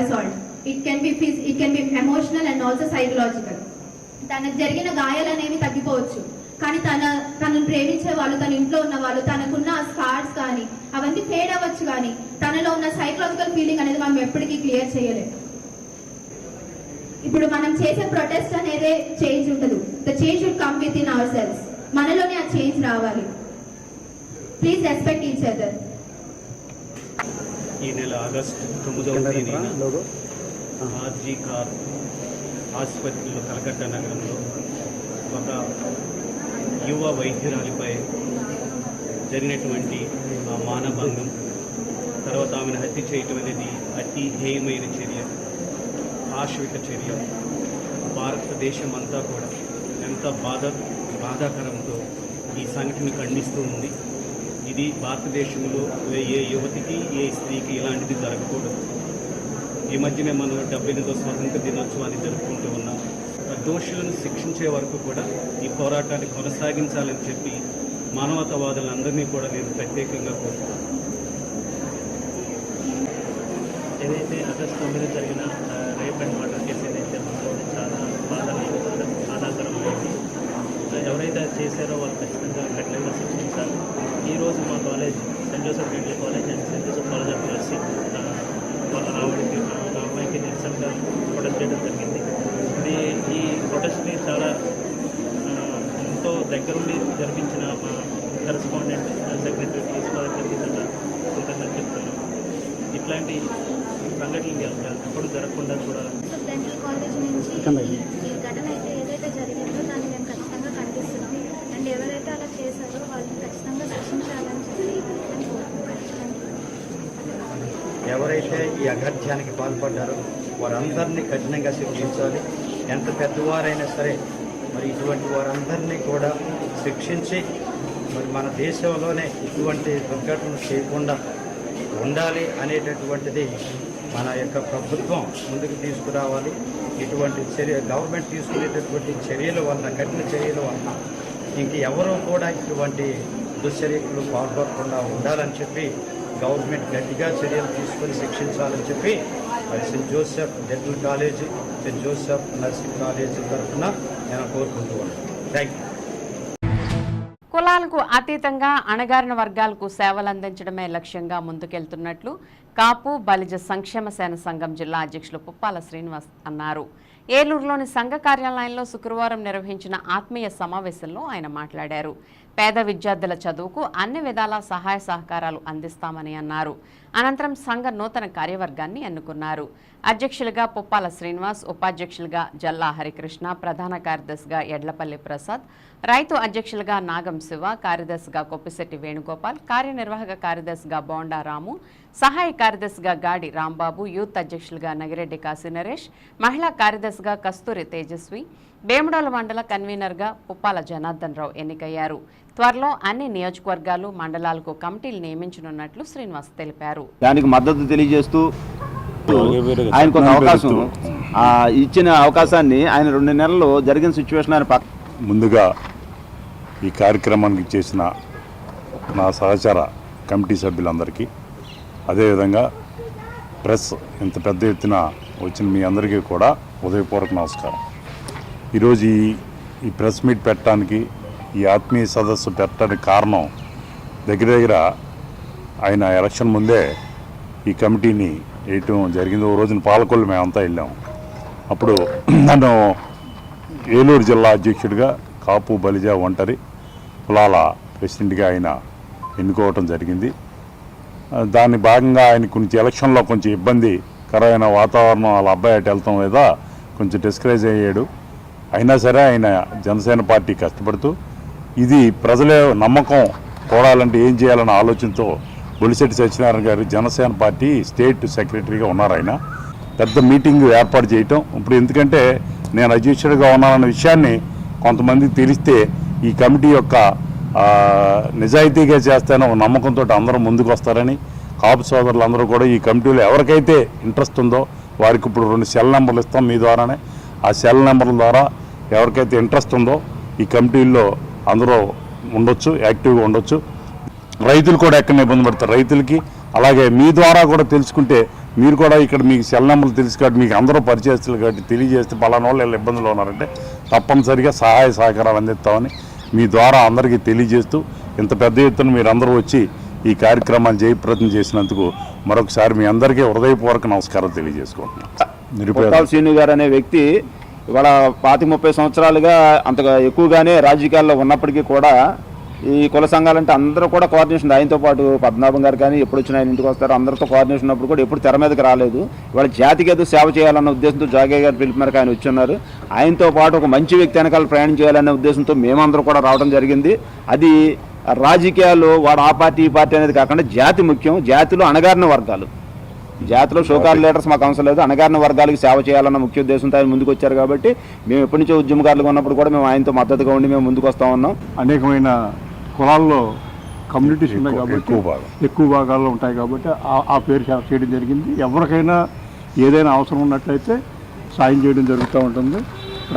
assault. It can be emotional and also psychological. తనకు జరిగిన గాయాలు అనేవి తగ్గిపోవచ్చు, కానీ తనను ప్రేమించే వాళ్ళు, తన ఇంట్లో ఉన్న వాళ్ళు, తనకున్న స్కార్స్ కానీ అవన్నీ ఫేడ్ అవ్వచ్చు, కానీ తనలో ఉన్న సైకలాజికల్ ఫీలింగ్ అనేది మనం ఎప్పటికీ క్లియర్ చేయలేము. ఇప్పుడు మనం చేసే ప్రొటెస్ట్ అనేది చేంజ్ ఉండదు. The change should come with in our cells. మనలోనే ఆ చేంజ్ రావాలి. Please respect each other. ఈ నెల ఆగస్టు 9వ తేదీన ఆర్జీ కార్ ఆసుపత్రిలో కలకత్తా నగరంలో ఒక యువ వైద్యురాలిపై జరిగినటువంటి ఆ మానభంగం, తర్వాత ఆమెను హత్య చేయటం అనేది అతి హేయమైన చర్య, ఆశ్విక చర్య. భారతదేశం అంతా కూడా ఎంత బాధాకరంతో ఈ సంఘటన ఖండిస్తూ ఉంది. ఇది భారతదేశంలో ఏ యువతికి ఏ స్త్రీకి ఇలాంటిది జరగకూడదు. ఈ మధ్యనే మనం 78వ స్వాతంత్ర దినోత్సవాన్ని జరుపుకుంటూ ఉన్నాం. దోషులను శిక్షించే వరకు కూడా ఈ పోరాటాన్ని కొనసాగించాలని చెప్పి మానవతావాదులందరినీ కూడా నేను ప్రత్యేకంగా కోరుతున్నాను. ఏదైతే ఆగస్టు 9 జరిగిన రేప్ అండ్ మర్డర్ కేసు ఏదైతే ఉందో చాలా బాధాకరమైంది. ఎవరైతే చేశారో వాళ్ళు ఖచ్చితంగా కఠినంగా శిక్షించాలి. ఈరోజు మా college Saint Joseph degree college and Saint Joseph college of nursing రావడానికి ఒక అమ్మాయికి నిరసనగా ప్రొటెస్ట్ చేయడం జరిగింది. ఈ ప్రొటెస్ట్ని చాలా ఎంతో దగ్గరుండి జరిపించిన మా కరెస్పాండెంట్ సెక్రటరీ తీసుకోవడం జరిగిందట కృతజ్ఞత చెప్తున్నాను. ఇట్లాంటి సంఘటనలు ఎప్పుడు జరగకుండా కూడా డెంటల్ కాలేజ్ నుంచి ఈ ఘటన అయితే ఏదైతే జరిగిందో దాన్ని మేము ఖచ్చితంగా ఖండిస్తున్నాం. అండ్ ఎవరైతే అలా చేశారో వాళ్ళని ఖచ్చితంగా శిక్షించాలని చెప్పి మేము కోరుకుంటున్నాం. ఎవరైతే ఈ అఘాత్యానికి పాల్పడ్డారో వారందరినీ కఠినంగా శిక్షించాలి. ఎంత పెద్దవారైనా సరే మరి ఇటువంటి వారందరినీ కూడా శిక్షించి మరి మన దేశంలోనే ఇటువంటి దుర్ఘటనలు చేయకుండా ఉండాలి అనేటటువంటిది మన యొక్క ప్రభుత్వం ముందుకు తీసుకురావాలి. ఇటువంటి గవర్నమెంట్ తీసుకునేటటువంటి చర్యల వల్ల, కఠిన చర్యల వల్ల ఇంక ఎవరూ కూడా ఇటువంటి దుశ్చర్యలు పాల్పడకుండా ఉండాలని చెప్పి గవర్నమెంట్ గట్టిగా చర్యలు తీసుకొని శిక్షించాలని చెప్పి మరి Saint Joseph dental college, Saint Joseph nursing college తరఫున నేను కోరుకుంటూ ఉన్నాను. Thank you. కులాలకు అతీతంగా అణగారిన వర్గాలకు సేవలందించడమే లక్ష్యంగా ముందుకెళ్తున్నట్లు కాపు బలిజ సంక్షేమ సేన సంఘం జిల్లా అధ్యక్షులు పుప్పాల శ్రీనివాస్ అన్నారు. ఏలూరులోని సంఘ కార్యాలయంలో శుక్రవారం నిర్వహించిన ఆత్మీయ సమావేశంలో ఆయన మాట్లాడారు. పేద విద్యార్థుల చదువుకు అన్ని విధాల సహాయ సహకారాలు అందిస్తామని అన్నారు. అనంతరం సంఘ నూతన కార్యవర్గాన్ని ఎన్నుకున్నారు. అధ్యక్షులుగా పుప్పాల శ్రీనివాస్, ఉపాధ్యక్షులుగా జల్లా హరికృష్ణ, ప్రధాన కార్యదర్శిగా ఎడ్లపల్లి ప్రసాద్, రైతు అధ్యక్షులుగా నాగం శివ, కార్యదర్శిగా కొప్పిశెట్టి వేణుగోపాల్, కార్యనిర్వాహక కార్యదర్శిగా బోండా రాము, సహాయ కార్యదర్శిగా గాడి రాంబాబు, యూత్ అధ్యక్షులుగా నగిరెడ్డి కాశీ నరేష్, మహిళా కార్యదర్శిగా కస్తూరి తేజస్వి, బేముడోల మండల కన్వీనర్గా పుప్పాల జనార్దన్ రావు ఎన్నికయ్యారు. త్వరలో అన్ని నియోజకవర్గాలు, మండలాలకు కమిటీలు నియమించనున్నట్లు శ్రీనివాస్ తెలిపారు. దానికి మద్దతు తెలియజేస్తూ ఆయనకు ఒక అవకాశం ఇచ్చిన అవకాశాన్ని ఆయన 2 నెలల్లో జరిగిన సిచ్యువేషన్ ఆయన ముందుగా ఈ కార్యక్రమానికి చేసిన నా సహచర కమిటీ సభ్యులందరికీ, అదేవిధంగా ప్రెస్ ఇంత పెద్ద ఎత్తున వచ్చిన మీ అందరికీ కూడా ఉదయపూర్వక నమస్కారం. ఈరోజు ఈ ప్రెస్ మీట్ పెట్టడానికి, ఈ ఆత్మీయ సదస్సు పెట్టడానికి కారణం దగ్గర ఆయన ఎలక్షన్ ముందే ఈ కమిటీని వేయటం జరిగింది. ఓ రోజున పాలకొల్లు మేమంతా వెళ్ళాము. అప్పుడు నన్ను ఏలూరు జిల్లా అధ్యక్షుడిగా కాపు బలిజ ఒంటరి కులాల ప్రెసిడెంట్గా ఆయన ఎన్నుకోవటం జరిగింది. దాని భాగంగా ఆయన కొంచెం ఎలక్షన్లో కొంచెం ఇబ్బందికరమైన వాతావరణం, వాళ్ళ అబ్బాయి అటు వెళ్తాం మీద కొంచెం డిస్కరేజ్ అయ్యాడు. అయినా సరే ఆయన జనసేన పార్టీ కష్టపడుతూ ఇది ప్రజల నమ్మకం కూడాలంటే ఏం చేయాలన్న ఆలోచనతో బొలిశెట్టి సత్యనారాయణ గారు జనసేన పార్టీ స్టేట్ సెక్రటరీగా ఉన్నారు. ఆయన పెద్ద మీటింగ్ ఏర్పాటు చేయటం, ఇప్పుడు ఎందుకంటే నేను అధ్యక్షుడిగా ఉన్నానన్న విషయాన్ని కొంతమందికి తెలిస్తే ఈ కమిటీ యొక్క నిజాయితీగా చేస్తానో ఒక నమ్మకంతో అందరూ ముందుకు వస్తారని, కాపు సోదరులు అందరూ కూడా ఈ కమిటీలో ఎవరికైతే ఇంట్రెస్ట్ ఉందో వారికి ఇప్పుడు 2 సెల్ నెంబర్లు ఇస్తాం మీ ద్వారానే. ఆ సెల్ నెంబర్ల ద్వారా ఎవరికైతే ఇంట్రెస్ట్ ఉందో ఈ కమిటీల్లో అందరూ ఉండొచ్చు, యాక్టివ్గా ఉండొచ్చు. రైతులు కూడా ఎక్కడ ఇబ్బంది పడతారు రైతులకి, అలాగే మీ ద్వారా కూడా తెలుసుకుంటే మీరు కూడా ఇక్కడ మీకు సెల్ నెంబర్లు తెలుసు కాబట్టి మీకు అందరూ పరిచయస్తులు కాబట్టి తెలియజేస్తే పలానా వాళ్ళు ఇబ్బందులు ఉన్నారంటే తప్పనిసరిగా సహాయ సహకారాలు అందిస్తామని మీ ద్వారా అందరికీ తెలియజేస్తూ, ఇంత పెద్ద ఎత్తున మీరందరూ వచ్చి ఈ కార్యక్రమాన్ని జయప్రదం చేసినందుకు మరొకసారి మీ అందరికీ హృదయపూర్వక నమస్కారం తెలియజేసుకుంటున్నాను. శ్రీను గారు అనే వ్యక్తి ఇవాళ 25-30 సంవత్సరాలుగా అంతగా ఎక్కువగానే రాజకీయాల్లో ఉన్నప్పటికీ కూడా ఈ కుల సంఘాలంటే అందరూ కూడా కోఆర్డినేషన్, ఆయనతో పాటు పద్మనాభం గారు కానీ ఎప్పుడు వచ్చిన ఆయన ఇంటికి వస్తారు, అందరితో కోఆర్డినేషన్ ఉన్నప్పుడు కూడా ఎప్పుడు తెర మీదకి రాలేదు. ఇవాళ జాతికి ఏదో సేవ చేయాలన్న ఉద్దేశంతో జాగయ్య గారు పిలుపు మేరకు ఆయన వచ్చున్నారు. ఆయనతో పాటు ఒక మంచి వ్యక్తి వెనకాల ప్రయాణం చేయాలనే ఉద్దేశంతో మేమందరూ కూడా రావడం జరిగింది. అది రాజకీయాల్లో వాడు ఆ పార్టీ ఈ పార్టీ అనేది కాకుండా జాతి ముఖ్యం. జాతిలో అణగారిన వర్గాలు, జాతిలో షోకార్ లీడర్స్ మాకు అవసరం లేదు, అణగారిన వర్గాలకు సేవ చేయాలన్న ముఖ్య ఉద్దేశంతో ఆయన ముందుకు వచ్చారు. కాబట్టి మేము ఎప్పటి నుంచో ఉద్యమకారులుగా ఉన్నప్పుడు కూడా మేము ఆయనతో మద్దతుగా ఉండి మేము ముందుకు వస్తూ ఉన్నాం. అనేకమైన కులాల్లో కమ్యూనిటీస్ ఉన్నాయి కాబట్టి ఎక్కువ భాగాల్లో ఉంటాయి కాబట్టి ఆ పేరు చేయడం జరిగింది. ఎవరికైనా ఏదైనా అవసరం ఉన్నట్లయితే సాయం చేయడం జరుగుతూ ఉంటుంది.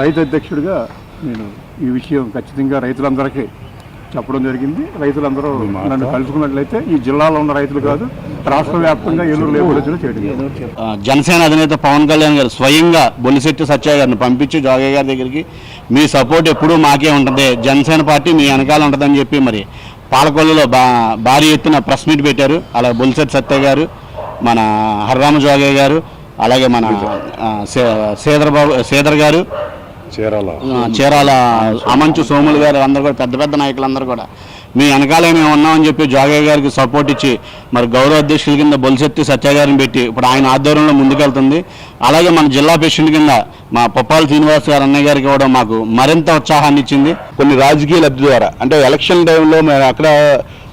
రైతు అధ్యక్షుడిగా నేను ఈ విషయం ఖచ్చితంగా రైతులందరికీ చెప్పడం జరిగింది. రైతులందరూ నన్ను కలుసుకున్నట్లయితే ఈ జిల్లాలో ఉన్న రైతులు కాదు, రాష్ట్ర వ్యాప్తంగా ఏలూరు లేబర్ చేయడం. జనసేన అధినేత పవన్ కళ్యాణ్ గారు స్వయంగా బొలిశెట్టి సత్య గారిని పంపించి జాగయ్య గారి దగ్గరికి మీ సపోర్ట్ ఎప్పుడూ మాకే ఉంటుంది, జనసేన పార్టీ మీ వెనకాల ఉంటుందని చెప్పి మరి పాలకొల్లులో భారీ ఎత్తున ప్రెస్ మీట్ పెట్టారు. అలాగే బొలిశెట్టి సత్య గారు, మన హర్రామ జాగయ్య గారు, అలాగే మన శ్రీధర్ గారు, చీరాల అమంచు సోములు గారు, అందరూ కూడా పెద్ద పెద్ద నాయకులందరూ కూడా మీ వెనకాలే మేము ఉన్నామని చెప్పి జాగయ్య గారికి సపోర్ట్ ఇచ్చి మరి గౌరవ అధ్యక్షుల కింద బొలిశెట్టి సత్య గారిని పెట్టి ఇప్పుడు ఆయన ఆధ్వర్యంలో ముందుకెళ్తుంది. అలాగే మన జిల్లా ప్రెసిడెంట్ కింద మా పుప్పాల శ్రీనివాస్ గారు అన్నయ్య గారికి కూడా మాకు మరింత ఉత్సాహాన్ని ఇచ్చింది. కొన్ని రాజకీయ లబ్ధి ద్వారా అంటే ఎలక్షన్ టైంలో మేము అక్కడ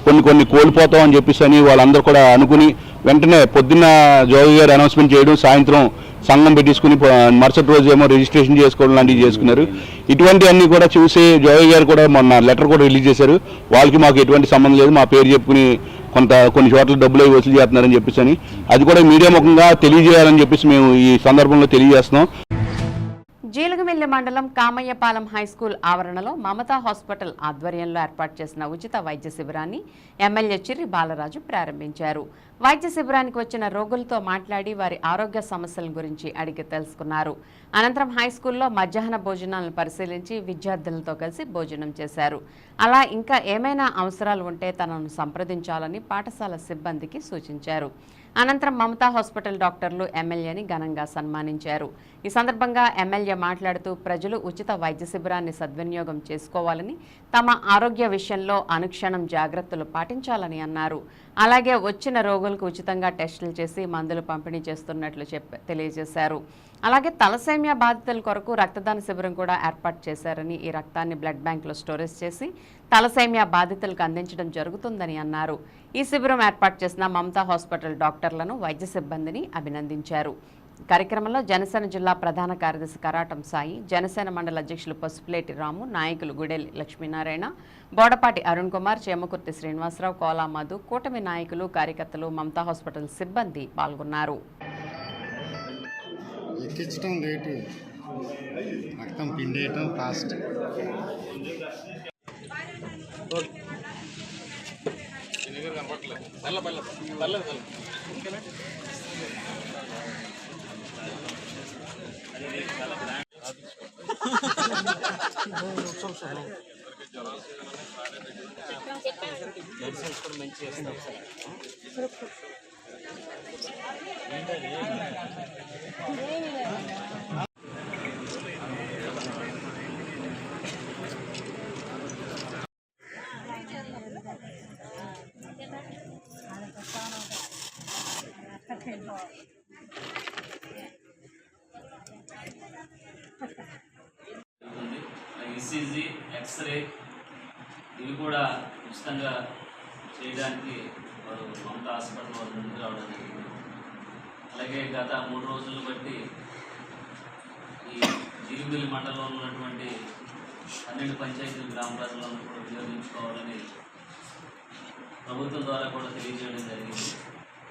కొన్ని కోల్పోతాం అని చెప్పేసి అని వాళ్ళందరూ కూడా అనుకుని వెంటనే పొద్దున్న జాగయ్య గారు అనౌన్స్మెంట్ చేయడం, సాయంత్రం సంఘం పెట్టించుకుని మరుసటి రోజు ఏమో రిజిస్ట్రేషన్ చేసుకోవడం లాంటివి చేసుకున్నారు. ఇటువంటివన్నీ కూడా చూసి జాగయ్య గారు కూడా మొన్న లెటర్ కూడా రిలీజ్ చేశారు. వాళ్ళకి మాకు ఎటువంటి సంబంధం లేదు, మా పేరు చెప్పుకుని కొన్ని చోట్ల డబ్బులు అవి వసూలు చేస్తున్నారని చెప్పేసి అని అది కూడా మీడియా ముఖంగా తెలియజేయాలని చెప్పేసి మేము ఈ సందర్భంలో తెలియజేస్తున్నాం. జీలుగుమిల్లి మండలం కామయ్యపాలెం హైస్కూల్ ఆవరణలో మమతా హాస్పిటల్ ఆధ్వర్యంలో ఏర్పాటు చేసిన ఉచిత వైద్య శిబిరాన్ని ఎమ్మెల్యే చిర్రి బాలరాజు ప్రారంభించారు. వైద్య శిబిరానికి వచ్చిన రోగులతో మాట్లాడి వారి ఆరోగ్య సమస్యల గురించి అడిగి తెలుసుకున్నారు. అనంతరం హైస్కూల్లో మధ్యాహ్న భోజనాలను పరిశీలించి విద్యార్థులతో కలిసి భోజనం చేశారు. అలా ఇంకా ఏమైనా అవసరాలు ఉంటే తనను సంప్రదించాలని పాఠశాల సిబ్బందికి సూచించారు. అనంతరం మమతా హాస్పిటల్ డాక్టర్లు ఎమ్మెల్యేని ఘనంగా సన్మానించారు. ఈ సందర్భంగా ఎమ్మెల్యే మాట్లాడుతూ ప్రజలు ఉచిత వైద్య శిబిరాన్ని సద్వినియోగం చేసుకోవాలని, తమ ఆరోగ్య విషయంలో అనుక్షణం జాగ్రత్తలు పాటించాలని అన్నారు. అలాగే వచ్చిన రోగులకు ఉచితంగా టెస్టులు చేసి మందులు పంపిణీ చేస్తున్నట్లు తెలియజేశారు. అలాగే తలసేమియా బాధితుల కొరకు రక్తదాన శిబిరం కూడా ఏర్పాటు చేశారని, ఈ రక్తాన్ని బ్లడ్ బ్యాంకులో స్టోరేజ్ చేసి తలసేమియా బాధితులకు అందించడం జరుగుతుందని అన్నారు. ఈ శిబిరం ఏర్పాటు చేసిన మమతా హాస్పిటల్ డాక్టర్లను, వైద్య సిబ్బందిని అభినందించారు. కార్యక్రమంలో జనసేన జిల్లా ప్రధాన కార్యదర్శి కరాటం సాయి, జనసేన మండల అధ్యక్షులు పసుపులేటి రాము, నాయకులు గుడెలి లక్ష్మీనారాయణ, బోడపాటి అరుణ్ కుమార్, చేమకుర్తి శ్రీనివాసరావు, కోలా మధు, కూటమి నాయకులు, కార్యకర్తలు, మమతా హాస్పిటల్ సిబ్బంది పాల్గొన్నారు. ఎక్కించడం లేటు, రక్తం పిండేయటం ఫాస్ట్. ఈసీజీ, ఎక్స్రే ఇవి కూడా ఉచితంగా చేయడానికి వారు మమతా హాస్పిటల్ వారు ముందుకు రావడం జరిగింది. అలాగే గత 3 రోజులు బట్టి ఈ జీలుగుమిల్లి మండలంలో ఉన్నటువంటి 12 పంచాయతీల గ్రామ ప్రజలను కూడా వినియోగించుకోవాలని ప్రభుత్వం ద్వారా కూడా తెలియజేయడం జరిగింది.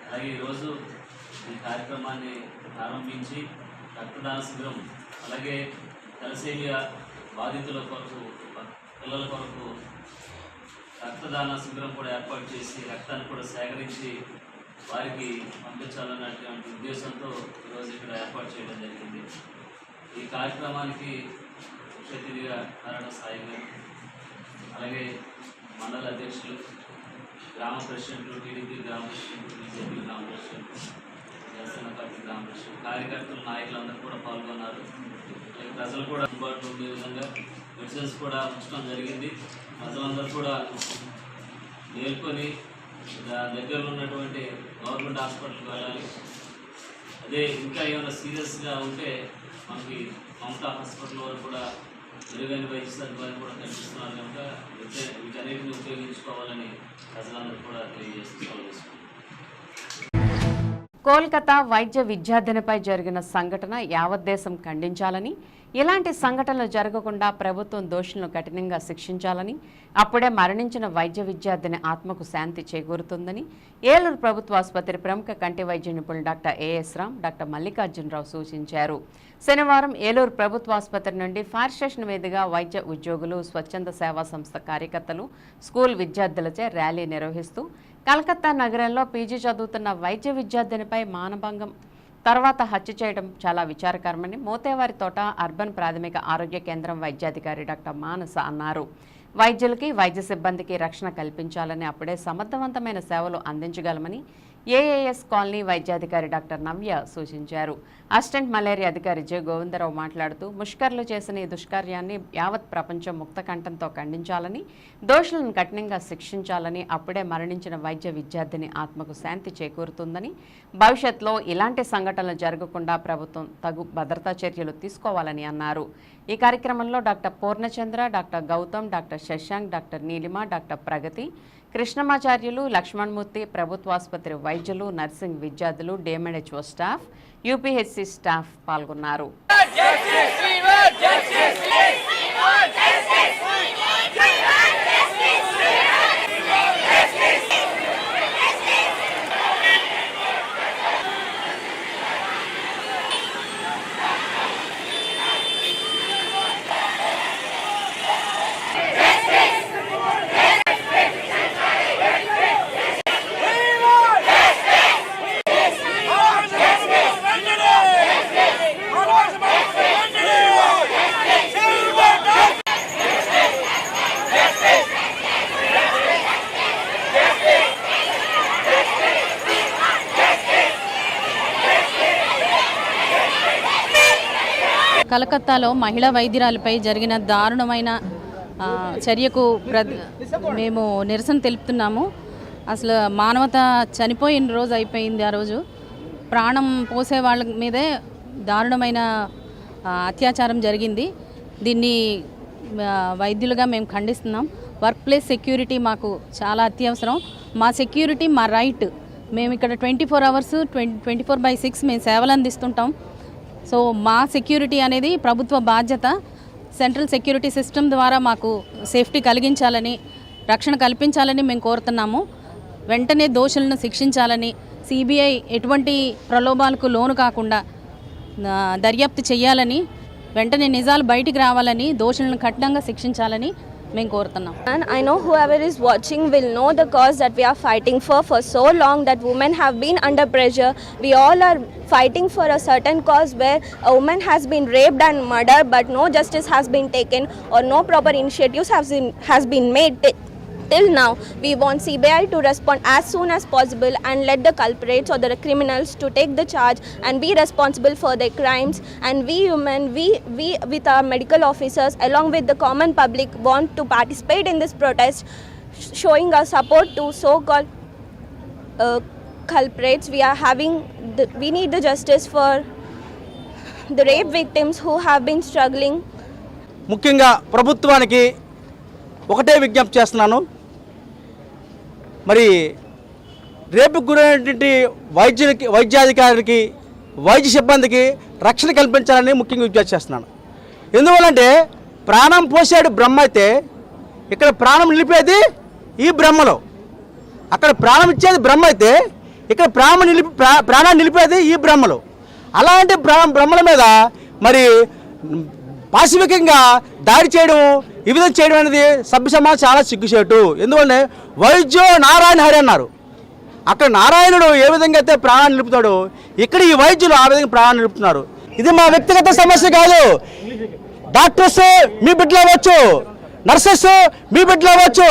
అలాగే ఈరోజు ఈ కార్యక్రమాన్ని ప్రారంభించి రక్తదాన శిబిరం, అలాగే తలసేమియా బాధితుల కొరకు, పిల్లల కొరకు రక్తదాన శిబిరం కూడా ఏర్పాటు చేసి రక్తాన్ని కూడా సేకరించి వారికి పంపించాలన్నటువంటి ఉద్దేశంతో ఈరోజు ఇక్కడ ఏర్పాటు చేయడం జరిగింది. ఈ కార్యక్రమానికి ముఖ్య అతిథిగా నారాయణ సాయి గారు, అలాగే మండల అధ్యక్షులు, గ్రామ ప్రెసిడెంట్లు, టీడీపీ గ్రామ ప్రెసిడెంట్, బీజేపీ గ్రామ ప్రెసిడెంట్, జనసేన పార్టీ గ్రామ ప్రెసిడెంట్, కార్యకర్తలు, నాయకులందరూ కూడా పాల్గొన్నారు. అలాగే ప్రజలు కూడా అందుబాటులో ఉండే విధంగా మెడిసిన్స్ కూడా ఉంచడం జరిగింది. ప్రజలందరూ కూడా మేల్కొని దగ్గరలో ఉన్నటువంటి గవర్నమెంట్ హాస్పిటల్కి వెళ్ళాలి. అదే ఇంకా ఏమైనా సీరియస్గా ఉంటే మనకి మమతా హాస్పిటల్ వారు కూడా మెరుగైన వైద్య సదుపాయాలు కూడా కల్పిస్తున్నారు కనుక వీటన్నిటిని ఉపయోగించుకోవాలని ప్రజలందరూ కూడా తెలియజేస్తున్నారు. కోల్కతా వైద్య విద్యార్థినిపై జరిగిన సంఘటన యావత్ దేశం ఖండించాలని, ఇలాంటి సంఘటనలు జరగకుండా ప్రభుత్వం దోషులను కఠినంగా శిక్షించాలని, అప్పుడే మరణించిన వైద్య విద్యార్థిని ఆత్మకు శాంతి చేకూరుతుందని ఏలూరు ప్రభుత్వ ఆసుపత్రి ప్రముఖ కంటి వైద్య నిపుణులు doctor AS Ram, doctor Mallikarjunarao సూచించారు. శనివారం ఏలూరు ప్రభుత్వ ఆసుపత్రి నుండి ఫైర్ స్టేషన్ మీదుగా వైద్య ఉద్యోగులు, స్వచ్ఛంద సేవా సంస్థ కార్యకర్తలు, స్కూల్ విద్యార్థులచే ర్యాలీ నిర్వహిస్తూ కలకత్తా నగరంలో పీజీ చదువుతున్న వైద్య విద్యార్థినిపై మానభంగం తర్వాత హత్య చేయడం చాలా విచారకరమని మోతేవారి తోట అర్బన్ ప్రాథమిక ఆరోగ్య కేంద్రం వైద్యాధికారి డాక్టర్ మానస అన్నారు. వైద్యులకి, వైద్య సిబ్బందికి రక్షణ కల్పించాలని, అప్పుడే సమర్థవంతమైన సేవలు అందించగలమని ఏఏఎస్ కాలనీ వైద్యాధికారి డాక్టర్ నవ్య సూచించారు. అసిస్టెంట్ మలేరియా అధికారి జె గోవిందరావు మాట్లాడుతూ ముష్కర్లు చేసిన ఈ దుష్కార్యాన్ని యావత్ ప్రపంచం ముక్తకంఠంతో ఖండించాలని, దోషులను కఠినంగా శిక్షించాలని, అప్పుడే మరణించిన వైద్య విద్యార్థిని ఆత్మకు శాంతి చేకూరుతుందని, భవిష్యత్తులో ఇలాంటి సంఘటనలు జరగకుండా ప్రభుత్వం తగు భద్రతా చర్యలు తీసుకోవాలని అన్నారు. ఈ కార్యక్రమంలో doctor Purnachandra, doctor Gautam, doctor Shashank, doctor Neelima, doctor Pragati, Krishnamacharyulu, Lakshmanamurthy, ప్రభుత్వ ఆసుపత్రి వైద్యులు, నర్సింగ్ విద్యార్థులు, డిఎంఎడ్హెచ్ఓ స్టాఫ్, యూపీహెచ్సి స్టాఫ్ పాల్గొన్నారు. కలకత్తాలో మహిళా వైద్యురాలపై జరిగిన దారుణమైన చర్యకు మేము నిరసన తెలుపుతున్నాము. అసలు మానవత చనిపోయిన రోజు అయిపోయింది. ఆ రోజు ప్రాణం పోసే వాళ్ళ మీదే దారుణమైన అత్యాచారం జరిగింది. దీన్ని వైద్యులుగా మేము ఖండిస్తున్నాం. వర్క్ ప్లేస్ సెక్యూరిటీ మాకు చాలా అత్యవసరం. మా సెక్యూరిటీ మా రైట్. మేము ఇక్కడ 24 hours 24/6 మేము సేవలు అందిస్తుంటాం. సో మా సెక్యూరిటీ అనేది ప్రభుత్వ బాధ్యత. సెంట్రల్ సెక్యూరిటీ సిస్టమ్ ద్వారా మాకు సేఫ్టీ కలిగించాలని, రక్షణ కల్పించాలని మేము కోరుతున్నాము. వెంటనే దోషులను శిక్షించాలని, సిబిఐ ఎటువంటి ప్రలోభాలకు లోను కాకుండా దర్యాప్తు చేయాలని, వెంటనే నిజాలు బయటికి రావాలని, దోషులను కఠినంగా శిక్షించాలని మేము కోరుతున్నాం. I know whoever is watching will know the cause that we are fighting for so long, that women have been under pressure. We all are fighting for a certain cause where a woman has been raped and murdered, but no justice has been taken or no proper initiatives has been made till now. We want CBI to respond as soon as possible and let the culprits or the criminals to take the charge and be responsible for their crimes. And we women, we with our medical officers along with the common public want to participate in this protest, showing our support to so-called culprits. We need the justice for the rape victims who have been struggling. ముఖ్యంగా ప్రభుత్వానికి ఒకటే విజ్ఞప్తి చేస్తున్నాను. మరి రేపుకు గురైనటువంటి వైద్యాధికారికి, వైద్య సిబ్బందికి రక్షణ కల్పించాలని ముఖ్యంగా విజ్ఞప్తి చేస్తున్నాను. ఎందువల్లంటే ప్రాణం పోసాడు బ్రహ్మ అయితే ఇక్కడ ప్రాణం నిలిపేది ఈ బ్రహ్మలో. అక్కడ ప్రాణం ఇచ్చేది బ్రహ్మ అయితే ఇక్కడ ప్రాణాన్ని నిలిపేది ఈ బ్రహ్మలో. అలాంటి బ్రహ్మల మీద మరి పాశవికంగా దాడి చేయడం, ఈ విధంగా చేయడం అనేది సభ్య సమాజం చాలా సిగ్గుచేటు. ఎందుకంటే వైద్యో నారాయణ హరి అన్నారు. అక్కడ నారాయణుడు ఏ విధంగా అయితే ప్రాణాన్ని నిలుపుతాడో ఇక్కడ ఈ వైద్యులు ఆ విధంగా ప్రాణాన్ని నిలుపుతున్నారు. ఇది మా వ్యక్తిగత సమస్య కాదు. డాక్టర్స్ మీ బిడ్డలు అవ్వచ్చు, నర్సెస్ మీ బిడ్డలు అవ్వచ్చు,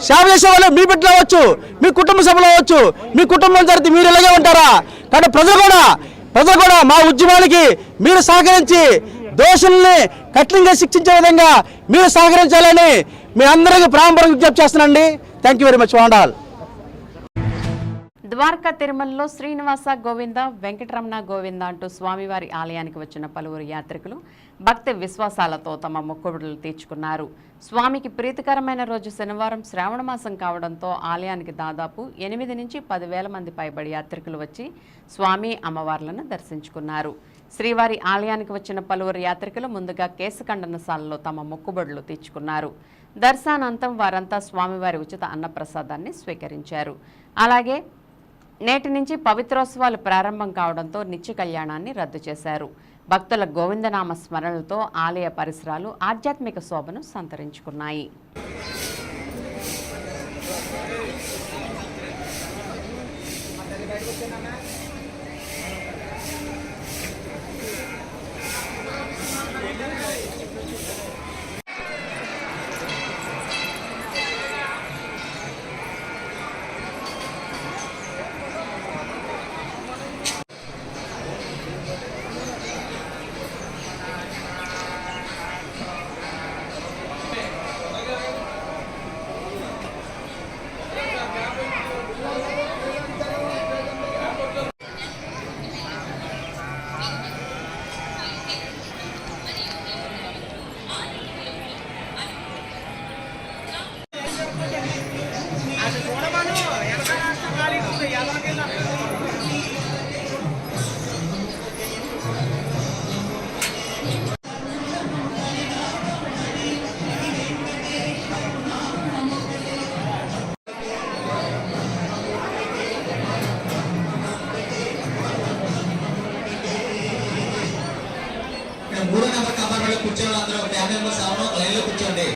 సేవ చేసే వాళ్ళు మీ బిడ్డలు అవ్వచ్చు, మీ కుటుంబ సభ్యులు అవ్వచ్చు. మీ కుటుంబం జరిగితే మీరు ఇలాగే ఉంటారా? కాబట్టి ప్రజలు కూడా మా ఉద్యమానికి మీరు సహకరించి దోషుల్ని కఠినంగా శిక్షించే విధంగా మీరు సహకరించాలని మీ అందరికీ ప్రారంభంగా విజ్ఞప్తి చేస్తున్నానండి. Thank you very much. వాండాల్. ద్వారకా తిరుమలలో శ్రీనివాస గోవింద, వెంకటరమణ గోవింద అంటూ స్వామివారి ఆలయానికి వచ్చిన పలువురు యాత్రికులు భక్తి విశ్వాసాలతో తమ మొక్కుబడులు తీర్చుకున్నారు. స్వామికి ప్రీతికరమైన రోజు శనివారం శ్రావణ మాసం కావడంతో ఆలయానికి దాదాపు 8 నుంచి 10,000 మంది పైబడి యాత్రికులు వచ్చి స్వామి అమ్మవార్లను దర్శించుకున్నారు. శ్రీవారి ఆలయానికి వచ్చిన పలువురు యాత్రికులు ముందుగా కేశఖండనశాలలో తమ మొక్కుబడులు తీర్చుకున్నారు. దర్శనానంతం వారంతా స్వామివారి ఉచిత అన్నప్రసాదాన్ని స్వీకరించారు. అలాగే నేటి నుంచి పవిత్రోత్సవాలు ప్రారంభం కావడంతో నిత్య కళ్యాణాన్ని రద్దు చేశారు. భక్తుల గోవిందనామ స్మరణలతో ఆలయ పరిసరాలు ఆధ్యాత్మిక శోభను సంతరించుకున్నాయి. కూర్చోండి, అందరూ ఫ్యామిలీ మెంబర్స్ అవడం లైన్లో కూర్చోండి.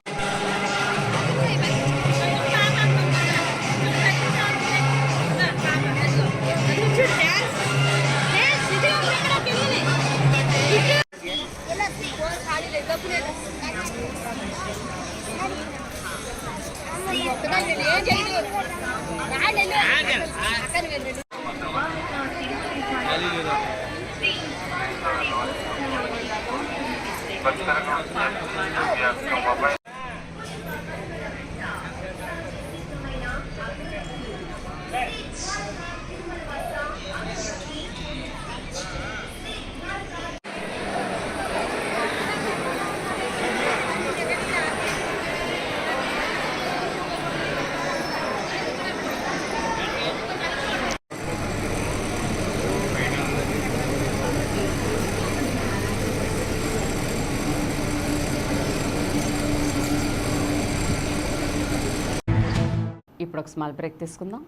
ఇప్పుడు ఒక స్మాల్ బ్రేక్ తీసుకుందాం.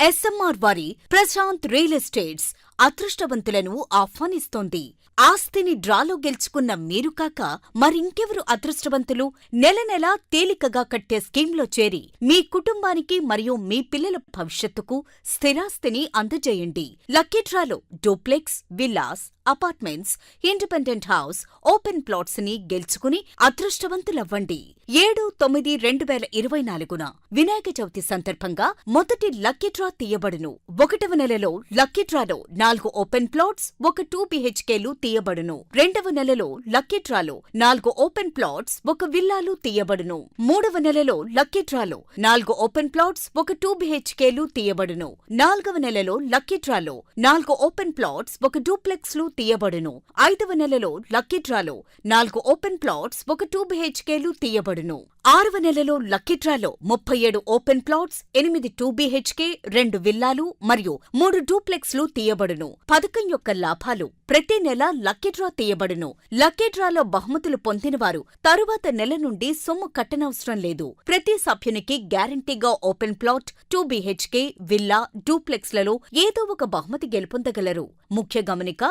ఎస్ఎంఆర్ వారి ప్రశాంత్ రియల్ ఎస్టేట్స్ అదృష్టవంతులను ఆహ్వానిస్తోంది. ఆస్తిని డ్రాలో గెలుచుకున్న మీరు కాక మరింకెవరు అదృష్టవంతులు? నెల నెలా తేలికగా కట్టే స్కీమ్లో చేరి మీ కుటుంబానికి మరియు మీ పిల్లల భవిష్యత్తుకు స్థిరాస్తిని అందజేయండి. లక్కీ డ్రాలో duplex, villas, apartments, independent house, open plots ని గెలుచుకుని అదృష్టవంతులవ్వండి. 7/9/2024 వినాయక చవితి సందర్భంగా మొదటి లక్కీ డ్రా తీయబడును. 1వ నెలలో లక్కీ డ్రాలో 4 ఓపెన్ ప్లాట్స్, 1 2 BHKలు తీయబడును. 2వ నెలలో లక్కీ డ్రాలో 4 ఓపెన్ ప్లాట్స్, 1 విల్లాలు తీయబడును. 3వ నెలలో లక్కీ డ్రాలో 4 ఓపెన్ ప్లాట్స్, 1 2 BHKలు తీయబడును. 4వ నెలలో లక్కీ డ్రాలో 4 ఓపెన్ ప్లాట్స్, 1 డూప్లెక్స్లు తీయబడును. 5వ నెలలో లక్కీ డ్రాలో 4 ఓపెన్ ప్లాట్స్, 1 2 BHKలు తీయబడును. 6వ నెలలో లక్కీ డ్రాలో 37 ఓపెన్ ప్లాట్స్, 8 2 BHK, 2 విల్లాలు మరియు 3 డూప్లెక్స్లు తీయబడును. పథకం యొక్క లాభాలు: ప్రతి నెల లక్కీ డ్రా తీయబడును. లక్కీ డ్రాలో బహుమతులు పొందినవారు తరువాత నెల నుండి సొమ్ము కట్టనవసరం లేదు. ప్రతి సభ్యునికి గ్యారంటీగా ఓపెన్ ప్లాట్, 2 BHK, విల్లా, డూప్లెక్స్లలో ఏదో ఒక బహుమతి గెలుపొందగలరు. ముఖ్య గమనిక: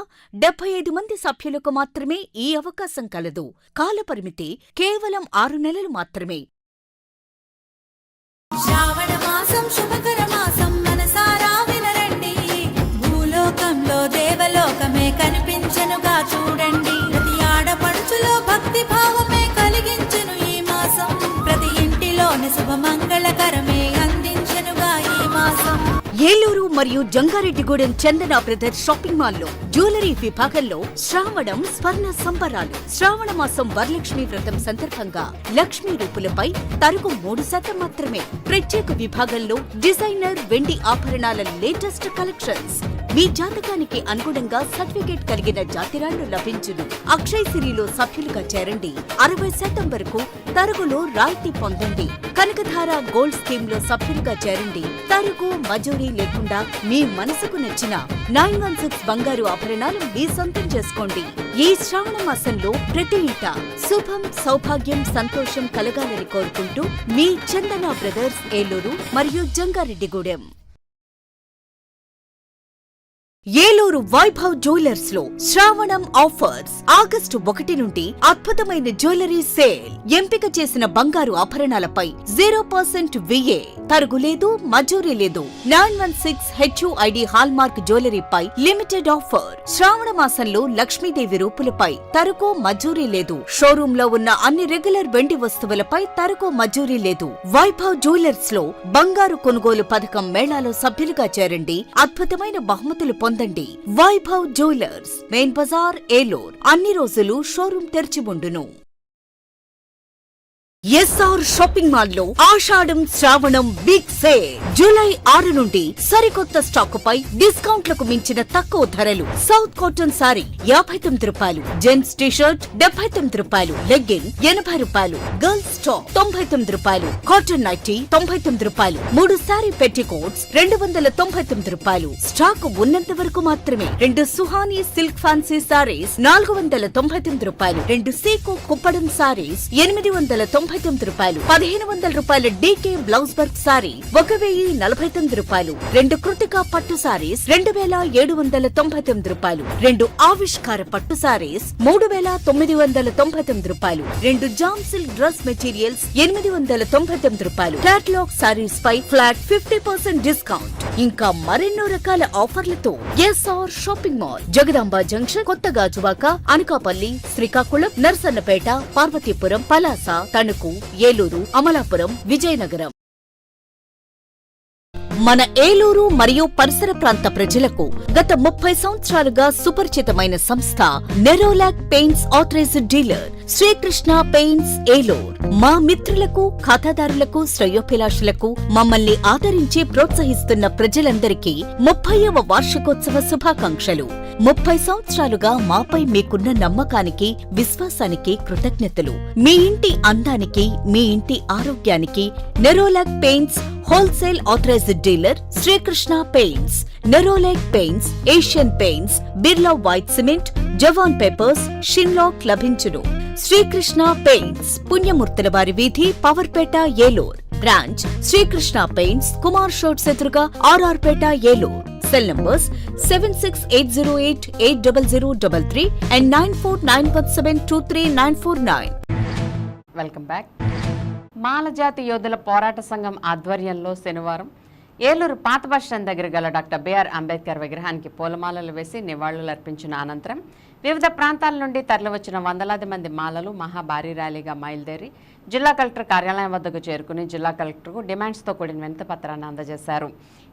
75 మంది సభ్యులకు మాత్రమే ఈ అవకాశం కలదు. కాలపరిమితి కేవలం 6 నెలలు మాత్రమే. శ్రావణ మాసం శుభకర మాసం, మనసారా వినరండి. భూలోకంలో దేవలోకమే కనిపించెనుగా చూడండి. ప్రతి ఆడపడుచులో భక్తి భావమే కలిగించెను ఈ మాసం. ప్రతి ఇంటిలోని శుభమంగళకరమే అందించెనుగా ఈ మాసం. ఏలూరు మరియు జంగారెడ్డిగూడెం చందన బ్రదర్స్ షాపింగ్ మాల్లో జ్యువెలరీ విభాగంలో శ్రావణం స్వర్ణ సంబరాలు. శ్రావణ మాసం వరలక్ష్మి వ్రతం సందర్భంగా లక్ష్మీ రూపులపై తరుగు 3% మాత్రమే. ప్రత్యేక విభాగంలో డిజైనర్ వెండి ఆభరణాల లేటెస్ట్ కలెక్షన్స్. మీ జాతకానికి అనుగుణంగా సర్టిఫికేట్ కలిగిన జాతిరాళ్లు లభించును. అక్షయ్ సిరిలో సభ్యులుగా చేరండి. 60% వరకు తరుగులో రాయితీ పొందండి. కనకధార గోల్డ్ స్కీమ్ లో సభ్యులుగా చేరండి. తరుగు మజూరీ లేకుండా మీ మనసుకు నచ్చిన 916 బంగారు ఆభరణాలు మీ సొంతం చేసుకోండి. ఈ శ్రావణ మాసంలో ప్రతి ఇంట శుభం, సౌభాగ్యం, సంతోషం కలగాలని కోరుకుంటూ మీ చందన బ్రదర్స్ ఏలూరు మరియు జంగారెడ్డిగూడెం. ఏలూరు వైభవ్ జ్యువెలర్స్ లో శ్రావణం ఆఫర్స్. ఆగస్టు 1 నుండి అద్భుతమైన జ్యువెలరీ సేల్. ఎంపిక చేసిన బంగారు ఆభరణాలపై 0% VA, తరుగులేదు, మజూరీ లేదు. 916 HUID హాల్మార్క్ జ్యువెలరీపై లిమిటెడ్ ఆఫర్. శ్రావణ మాసంలో లక్ష్మీదేవి రూపులపై తరుగు, మజూరీ లేదు. షోరూమ్ లో ఉన్న అన్ని రెగ్యులర్ వెండి వస్తువులపై తరుగు, మజూరీ లేదు. వైభవ్ జ్యువెలర్స్ లో బంగారు కొనుగోలు పథకం మేళాలో సభ్యులుగా చేరండి. అద్భుతమైన బహుమతులు పొందండి. వైభవ్ జ్యువెలర్స్, మెయిన్ బజార్, ఏలూరు. అన్ని రోజులు షోరూం తెరిచి ఉండును. ఎస్ఆర్ షాపింగ్ మాల్ లో ఆషాఢం శ్రావణం బిగ్ సేల్. జూలై 6 నుండి సరికొత్త స్టాకుపై డిస్కౌంట్లకు మించిన తక్కువ ధరలు. సౌత్ కాటన్ సారీ 59 రూపాయలు, జెంట్స్ టీషర్ట్ 79 రూపాయలు, లెగ్గిన్ 80 రూపాయలు, గర్ల్స్ టాప్ 99 రూపాయలు, కాటన్ నైటీ 99 రూపాయలు, 3 సారీ పెట్టికోట్స్ 299 రూపాయలు. స్టాకు ఉన్నంత వరకు మాత్రమే. 2 సుహానీ సిల్క్ ఫ్యాన్సీ సారీస్ 499 రూపాయలు, 2 సీకో కుప్పడం సారీస్ 899 రూపాయలు, 1500 రూపాయల డీకే బ్లౌజ్ వర్క్ సారీ 1049 రూపాయలు, 2 కృతికా పట్టు సారీస్ 2799 రూపాయలు, 2 ఆవిష్కార పట్టు సారీస్ 3999 రూపాయలు, 2 జామ్ సిల్క్ డ్రెస్ మెటీరియల్స్ 899 రూపాయలు. క్యాటలాగ్ సారీస్ పై ఫ్లాట్ 50% డిస్కౌంట్. ఇంకా మరెన్నో రకాల ఆఫర్లతో SR shopping mall, Jagadamba junction, కొత్త గాజువాక, అనకాపల్లి, శ్రీకాకుళం, నర్సన్నపేట, పార్వతీపురం, పలాస, తణుకు, ఏలూరు, అమలాపురం, విజయనగరం. మన ఏలూరు మరియు పరిసర ప్రాంత ప్రజలకు గత 30 సంవత్సరాలుగా సుపరిచితమైన సంస్థ Nerolac paints authorised dealer Srikrishna paints Eluru. మా మిత్రులకు, ఖాతాదారులకు, శ్రేయోభిలాషులకు మమ్మల్ని ఆదరించి ప్రోత్సహిస్తున్న ప్రజలందరికీ 30వ వార్షికోత్సవ శుభాకాంక్షలు. 30 సంవత్సరాలుగా మాపై మీకున్న నమ్మకానికి, విశ్వాసానికి కృతజ్ఞతలు. మీ ఇంటి అందానికి, మీ ఇంటి ఆరోగ్యానికి Nerolac paints wholesale authorized dealer Srikrishna paints. Nerolac paints, Asian paints, Birla white cement, జవాన్ పేపర్స్, షిన్లాక్ లభించును. శ్రీకృష్ణ పెయింట్స్, పుణ్యమూర్తుల వారి వీధి, పవర్పేట, ఏలూరు. బ్రాంచ్ శ్రీకృష్ణ పెయింట్స్, కుమార్ షోట్స్ ఎదురుగా, RR Peta, Eluru. Cell numbers 7680880033 and 9491723949. Welcome back. మాలజాతి యోధుల పోరాట సంఘం ఆధ్వర్యంలో శనివారం ఏలూరు పాత బస్టాండ్ దగ్గర గల డాక్టర్ బిఆర్ అంబేద్కర్ విగ్రహానికి పూలమాలలు వేసి నివాళులర్పించిన అనంతరం వివిధ ప్రాంతాల నుండి తరలివచ్చిన వందలాది మంది మాలలు మహాభారీ ర్యాలీగా బయలుదేరి జిల్లా కలెక్టర్ కార్యాలయం వద్దకు చేరుకుని జిల్లా కలెక్టర్కు డిమాండ్స్తో కూడిన వినతిపత్రాన్ని అందజేశారు.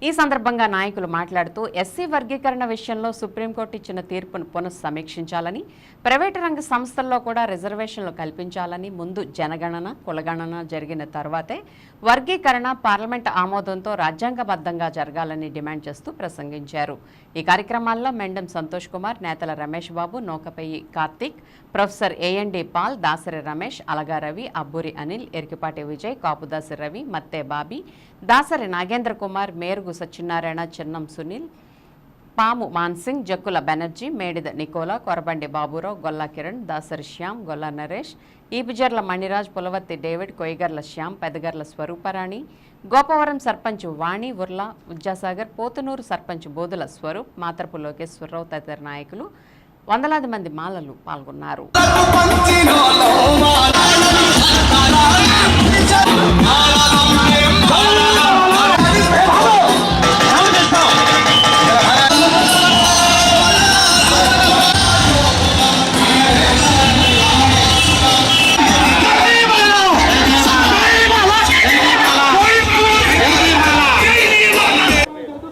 ఈ సందర్భంగా నాయకులు మాట్లాడుతూ ఎస్సీ వర్గీకరణ విషయంలో సుప్రీంకోర్టు ఇచ్చిన తీర్పును పునఃసమీక్షించాలని, ప్రైవేటు రంగ సంస్థల్లో కూడా రిజర్వేషన్లు కల్పించాలని, ముందు జనగణన, కులగణన జరిగిన తర్వాతే వర్గీకరణ పార్లమెంటు ఆమోదంతో రాజ్యాంగబద్ధంగా జరగాలని డిమాండ్ చేస్తూ ప్రసంగించారు. ఈ కార్యక్రమాల్లో Mendam Santosh Kumar, Netala Ramesh Babu, Nokapayyi Karthik, professor AND Paul, Dasari Ramesh, Alaga Ravi, Abburi Anil, ఎరికిపాటి Vijay, కాపుదాసి Ravi, మత్తే బాబీ, దాసరి నాగేంద్ర కుమార్, మేరుగు సత్యనారాయణ, చిన్నం సునీల్, పాము మాన్సింగ్, జక్కుల బెనర్జీ, మేడిద నికోలా, కొరబండి బాబురావు, గొల్లా కిరణ్, దాసరి శ్యామ్, గొల్లా నరేష్, ఈపిజర్ల మణిరాజ్, పులవర్తి డేవిడ్, కొయ్యగర్ల శ్యామ్, పెదగర్ల స్వరూపరాణి, గోపవరం సర్పంచ్ వాణి ఉర్లా, విద్యాసాగర్, పోతునూరు సర్పంచ్ బోధుల స్వరూప్, మాతరపు లోకేశ్వరరావు తదితర నాయకులు వందలాది మంది మాలలు పాల్గొన్నారు.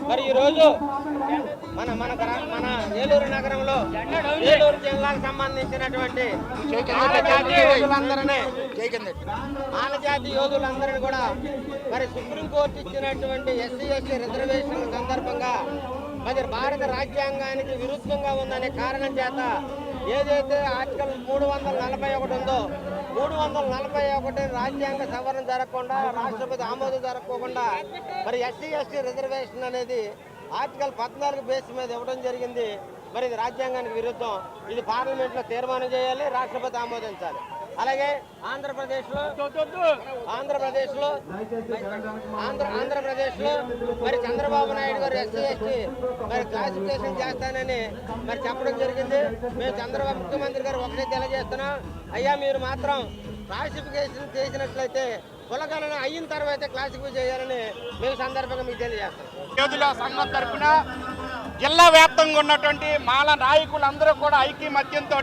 మరి ఈరోజు మన ఏలూరు నగరంలో ఏలూరు జిల్లాకు సంబంధించినటువంటి మానజాతి యోధులందరినీ కూడా మరి సుప్రీంకోర్టు ఇచ్చినటువంటి ఎస్సీ రిజర్వేషన్ సందర్భంగా మరి భారత రాజ్యాంగానికి విరుద్ధంగా ఉందనే కారణం చేత ఏదైతే ఆర్టికల్ 341 ఉందో 341 రాజ్యాంగ సవరణ జరగకుండా, రాష్ట్రపతి ఆమోదం జరగకుండా మరి ఎస్సీ రిజర్వేషన్ అనేది ఆర్టికల్ 14 బేస్ మీద ఇవ్వడం జరిగింది. మరి ఇది రాజ్యాంగానికి విరుద్ధం. ఇది పార్లమెంట్లో తీర్మానం చేయాలి, రాష్ట్రపతి ఆమోదించాలి. అలాగే ఆంధ్రప్రదేశ్లో మరి చంద్రబాబు నాయుడు గారు ఎస్సీ మరి క్లాసిఫికేషన్ చేస్తానని మరి చెప్పడం జరిగింది. మేము చంద్రబాబు ముఖ్యమంత్రి గారు ఒకటే తెలియజేస్తున్నాం, అయ్యా మీరు మాత్రం క్లాసిఫికేషన్ చేసినట్లయితే కులగణన అయిన తర్వాత క్లాసిఫై చేయాలని మేము సందర్భంగా మీకు తెలియజేస్తాం. యోధుల సంఘం తరఫున జిల్లా వ్యాప్తంగా ఉన్నటువంటి మాల నాయకులందరూ కూడా ఐక్యమత్యంతో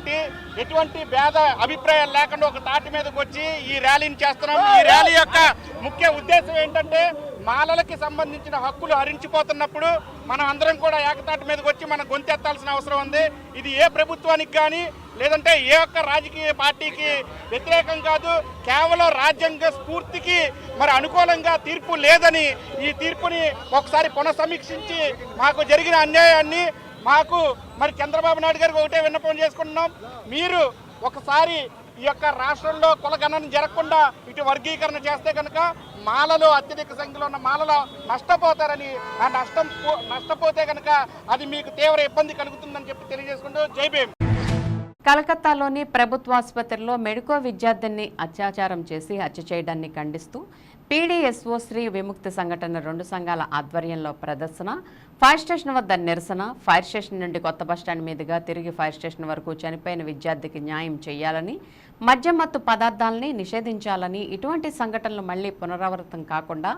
ఎటువంటి భేద అభిప్రాయాలు లేకుండా ఒక తాటి మీదకి వచ్చి ఈ ర్యాలీని చేస్తున్నాం. ఈ ర్యాలీ యొక్క ముఖ్య ఉద్దేశం ఏంటంటే మాలలకి సంబంధించిన హక్కులు హరించిపోతున్నప్పుడు మనం అందరం కూడా ఏకతాటి మీదకి వచ్చి మనం గొంతెత్తాల్సిన అవసరం ఉంది. ఇది ఏ ప్రభుత్వానికి కానీ లేదంటే ఏ ఒక్క రాజకీయ పార్టీకి వ్యతిరేకం కాదు, కేవలం రాజ్యాంగ స్ఫూర్తికి మరి అనుకూలంగా తీర్పు లేదని ఈ తీర్పుని ఒకసారి పునఃసమీక్షించి మాకు జరిగిన అన్యాయాన్ని మాకు మరి చంద్రబాబు నాయుడు గారికి ఒకటే విన్నపం చేసుకుంటున్నాం, మీరు ఒకసారి ఈ యొక్క రాష్ట్రంలో కులగణన జరగకుండా ఇటు వర్గీకరణ చేస్తే కనుక మాలలో అత్యధిక సంఖ్యలో ఉన్న మాలలో నష్టపోతారని, ఆ నష్టపోతే కనుక అది మీకు తీవ్ర ఇబ్బంది కలుగుతుందని చెప్పి తెలియజేసుకుంటూ జై భీమ్. కలకత్తాలోని ప్రభుత్వాసుపత్రిలో మెడికో విద్యార్థిని అత్యాచారం చేసి హత్య చేయడాన్ని ఖండిస్తూ పీడీఎస్ఓ శ్రీ విముక్తి సంఘటన 2 సంఘాల ఆధ్వర్యంలో ప్రదర్శన, ఫైర్ స్టేషన్ వద్ద నిరసన, ఫైర్ స్టేషన్ నుండి కొత్త బస్టాండ్ మీదుగా తిరిగి ఫైర్ స్టేషన్ వరకు చనిపోయిన విద్యార్థికి న్యాయం చేయాలని, మద్యం మత్తు పదార్థాలని నిషేధించాలని, ఇటువంటి సంఘటనలు మళ్లీ పునరావృతం కాకుండా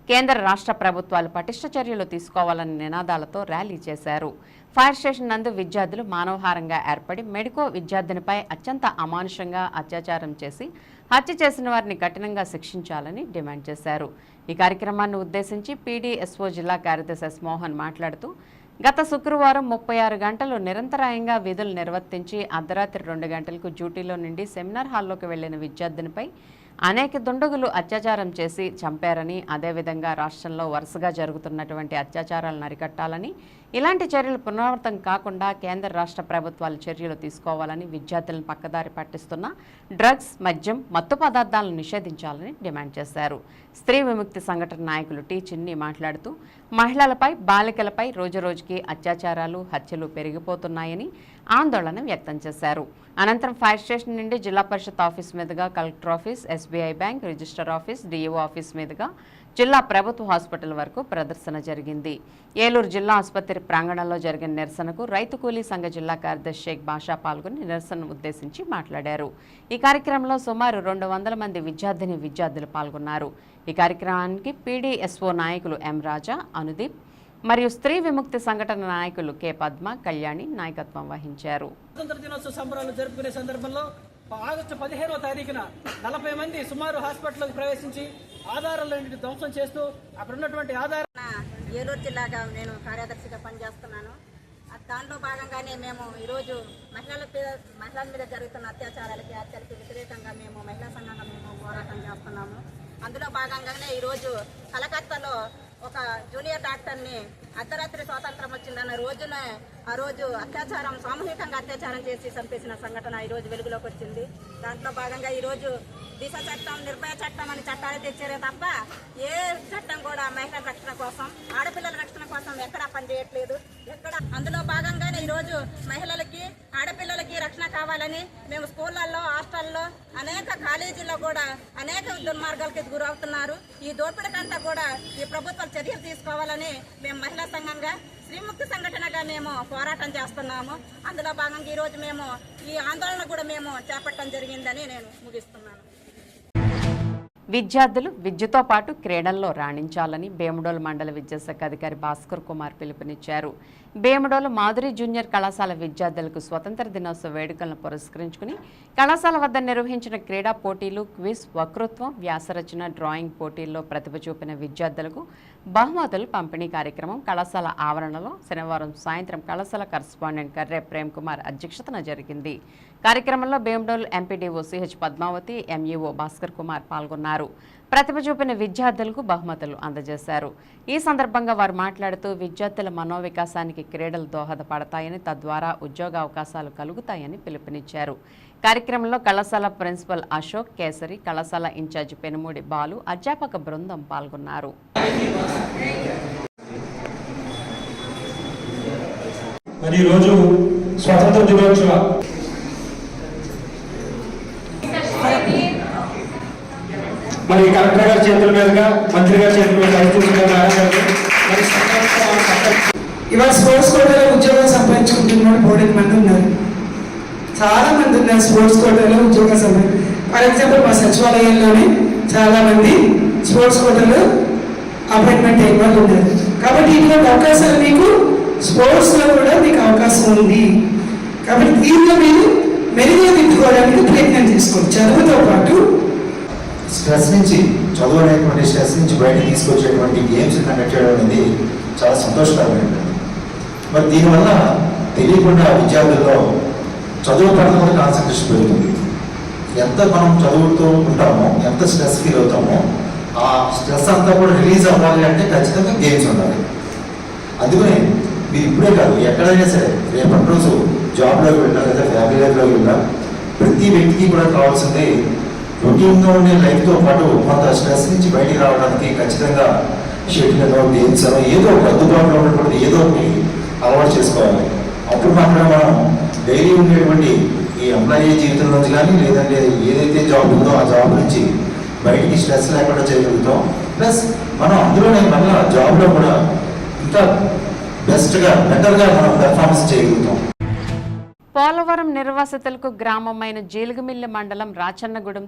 కేంద్ర రాష్ట్ర ప్రభుత్వాలు పటిష్ట చర్యలు తీసుకోవాలని నినాదాలతో ర్యాలీ చేశారు. ఫైర్ స్టేషన్ నందు విద్యార్థులు మానవహారంగా ఏర్పడి మెడికో విద్యార్థినిపై అత్యంత అమానుషంగా అత్యాచారం చేసి హత్య చేసిన వారిని కఠినంగా శిక్షించాలని డిమాండ్ చేశారు. ఈ కార్యక్రమాన్ని ఉద్దేశించి పీడీఎస్ఓ జిల్లా కార్యదర్శి ఎస్ మోహన్ మాట్లాడుతూ గత శుక్రవారం 36 గంటలు నిరంతరాయంగా విధులు నిర్వర్తించి అర్ధరాత్రి 2 గంటలకు డ్యూటీలో నుండి సెమినార్ హాల్లోకి వెళ్లిన విద్యార్థినిపై అనేక దుండగులు అత్యాచారం చేసి చంపారని, అదేవిధంగా రాష్ట్రంలో వరుసగా జరుగుతున్నటువంటి అత్యాచారాలను అరికట్టాలని, ఇలాంటి చర్యలు పునరావృతం కాకుండా కేంద్ర రాష్ట్ర ప్రభుత్వాలు చర్యలు తీసుకోవాలని, విద్యార్థులను పక్కదారి పట్టిస్తున్న డ్రగ్స్, మద్యం, మత్తు పదార్థాలను నిషేధించాలని డిమాండ్ చేశారు. స్త్రీ విముక్తి సంఘటన నాయకులు టి చిన్ని మాట్లాడుతూ మహిళలపై, బాలికలపై రోజురోజుకి అత్యాచారాలు, హత్యలు పెరిగిపోతున్నాయని ఆందోళన వ్యక్తం చేశారు. అనంతరం ఫైర్ స్టేషన్ నుండి జిల్లా పరిషత్ ఆఫీస్ మీదుగా collector office, SBI bank, register office, DEO office మీదుగా జిల్లా ప్రభుత్వ హాస్పిటల్ వరకు ప్రదర్శన జరిగింది. ఏలూరు జిల్లా ఆసుపత్రి ప్రాంగణంలో జరిగిన నిరసనకు రైతు కూలీ సంఘ జిల్లా కార్యదర్శి షేక్ బాషా పాల్గొని నిరసన ఉద్దేశించి మాట్లాడారు. ఈ కార్యక్రమంలో సుమారు 200 మంది విద్యార్థులు పాల్గొన్నారు. ఈ కార్యక్రమానికి పీడీఎస్ఓ నాయకులు ఎం రాజా, అనుదీప్ మరియు స్త్రీ విముక్తి సంఘటన నాయకులు కె పద్మ, కళ్యాణి నాయకత్వం వహించారు. స్వాతంత్ర దినోత్సవ సంబరాలు జరుపుకునే సందర్భంలో ఆగస్టు 15వ తారీఖున 40 మంది సుమారు హాస్పిటల్లోకి ప్రవేశించి ఆధారాలన్నింటినీ ధ్వంసం చేస్తూ అక్కడ ఉన్నటువంటి ఏలూరు జిల్లాగా నేను కార్యదర్శిగా పనిచేస్తున్నాను. దాంట్లో భాగంగానే మేము ఈరోజు మహిళల మీద జరుగుతున్న అత్యాచారాలకి, హత్యలకి వ్యతిరేకంగా మేము మహిళా సంఘంగా మేము పోరాటం చేస్తున్నాము. అందులో భాగంగానే ఈరోజు కలకత్తాలో ఒక జూనియర్ డాక్టర్ని అర్ధరాత్రి స్వాతంత్రం వచ్చిందన్న రోజున ఆ రోజు సామూహికంగా అత్యాచారం చేసి చంపేసిన సంఘటన ఈరోజు వెలుగులోకి వచ్చింది. దాంట్లో భాగంగా ఈరోజు దిశ చట్టం, నిర్భయ చట్టం అని చట్టాలు తెచ్చారే తప్ప ఏ చట్టం కూడా మహిళల రక్షణ కోసం, ఆడపిల్లల రక్షణ కోసం ఎక్కడా పనిచేయట్లేదు. అందులో భాగంగానే ఈరోజు మహిళలకి, ఆడపిల్లలకి రక్షణ కావాలని మేము స్కూళ్ళల్లో, హాస్టల్లో, అనేక కాలేజీల్లో కూడా అనేక దుర్మార్గాలకి గురవుతున్నారు. ఈ దోపిడకంతా కూడా ఈ ప్రభుత్వం చర్యలు తీసుకోవాలని మేము మహిళా సంఘంగా, శ్రీముక్తి సంఘటనగా మేము పోరాటం చేస్తున్నాము. అందులో భాగంగా ఈరోజు మేము ఈ ఆందోళన కూడా మేము చేపట్టడం జరిగిందని నేను ముగిస్తున్నాను. విద్యార్థులు విద్యతో పాటు క్రీడల్లో రాణించాలని బేముడోలు మండల విద్యాశాఖ అధికారి భాస్కర్ కుమార్ పిలుపునిచ్చారు. బేముడోలు మాధురి జూనియర్ కళాశాల విద్యార్థులకు స్వతంత్ర దినోత్సవ వేడుకలను పురస్కరించుకుని కళాశాల వద్ద నిర్వహించిన క్రీడా పోటీలు, క్విజ్, వక్తృత్వం, వ్యాసరచన, డ్రాయింగ్ పోటీల్లో ప్రతిభ చూపిన విద్యార్థులకు బహుమతులు పంపిణీ కార్యక్రమం కళాశాల ఆవరణలో శనివారం సాయంత్రం కళాశాల కరస్పాండెంట్ కర్రే ప్రేమ్ కుమార్ అధ్యక్షతన జరిగింది. కార్యక్రమంలో Bemudolu MPDO CH Padmavathi, MEO Bhaskar Kumar పాల్గొన్నారు. ప్రతిభ చూపిన విద్యార్థులకు బహుమతులు అందజేశారు. ఈ సందర్భంగా వారు మాట్లాడుతూ విద్యార్థుల మనోవికాసానికి క్రీడలు దోహదపడతాయని, తద్వారా ఉద్యోగ అవకాశాలు కలుగుతాయని పిలుపునిచ్చారు. కార్యక్రమంలో కళాశాల ప్రిన్సిపల్ అశోక్, కేసరి, కళాశాల ఇన్ఛార్జి పెనుమూడి బాలు, అధ్యాపక బృందం పాల్గొన్నారు. మరి ఈరోజు స్వాతంత్ర దినోత్సవ మరి కలెక్టర్ గారి చేతుల మీదుగా, మంత్రి గారి చేతుల మీద ఇవాళ స్పోర్ట్స్ కోటాలో ఉద్యోగం సంపాదించుకుంటున్న బోర్డు మంది ఉన్నారు. చాలా మంది ఉన్నారు స్పోర్ట్స్ కోటాలో ఉద్యోగం సంపాదించు. ఫర్ ఎగ్జాంపుల్ మా సచివాలయంలోనే చాలా మంది స్పోర్ట్స్ కోటాలో అపాయింట్మెంట్ అయిన వాళ్ళు ఉన్నారు. కాబట్టి ఇటువంటి అవకాశాలు మీకు స్పోర్ట్స్లో కూడా మీకు అవకాశం ఉంది. కాబట్టి దీంట్లో మీరు మెరుగ్గా దిద్దుకోవడానికి ప్రయత్నం చేసుకోండి. చదువుతో పాటు స్ట్రెస్ నుంచి, చదువు అనేటువంటి స్ట్రెస్ నుంచి బయటకు తీసుకొచ్చేటువంటి గేమ్స్ కండక్ట్ చేయడం అనేది చాలా సంతోషకరమైనది. మరి దీనివల్ల తెలియకుండా విద్యార్థుల్లో చదువు పట్ల కూడా కాన్సన్ట్రేషన్ పెరుగుతుంది. ఎంత మనం చదువుతూ ఉంటామో, ఎంత స్ట్రెస్ ఫీల్ అవుతామో, ఆ స్ట్రెస్ అంతా కూడా రిలీజ్ అవ్వాలి అంటే ఖచ్చితంగా గేమ్స్ ఉండాలి. అందుకని మీరు ఇప్పుడే కాదు, ఎక్కడైనా సరే రేపటి రోజు జాబ్లోకి వెళ్ళినా లేదా ఫ్యామిలీ లైఫ్లోకి వెళ్ళినా ప్రతి వ్యక్తికి కూడా కావాల్సింది రొటీన్గా ఉండే లైఫ్తో పాటు కొంత స్ట్రెస్ నుంచి బయటికి రావడానికి ఖచ్చితంగా షెడ్యూల్, గేమ్స్ ఏదో ఒక అందుబాటులో ఉన్నటువంటి ఏదో ఒకటి అలవాటు చేసుకోవాలి. అప్పుడు మాత్రమే మనం డైలీ ఉండేటువంటి ఈ ఎంప్లాయీ జీవితం నుంచి కానీ లేదంటే ఏదైతే జాబ్ ఉందో ఆ జాబ్ నుంచి బయటికి స్ట్రెస్ లేకుండా చేయగలుగుతాం. ప్లస్ మనం అందులోనే మళ్ళీ జాబ్లో కూడా ఇంకా బెస్ట్గా, బెటర్గా మనం పెర్ఫార్మెన్స్ చేయగలుగుతాం. పోలవరం నిర్వాసితులకు గ్రామమైన జీలుగుమిల్లి మండలం రాచన్నగూడెం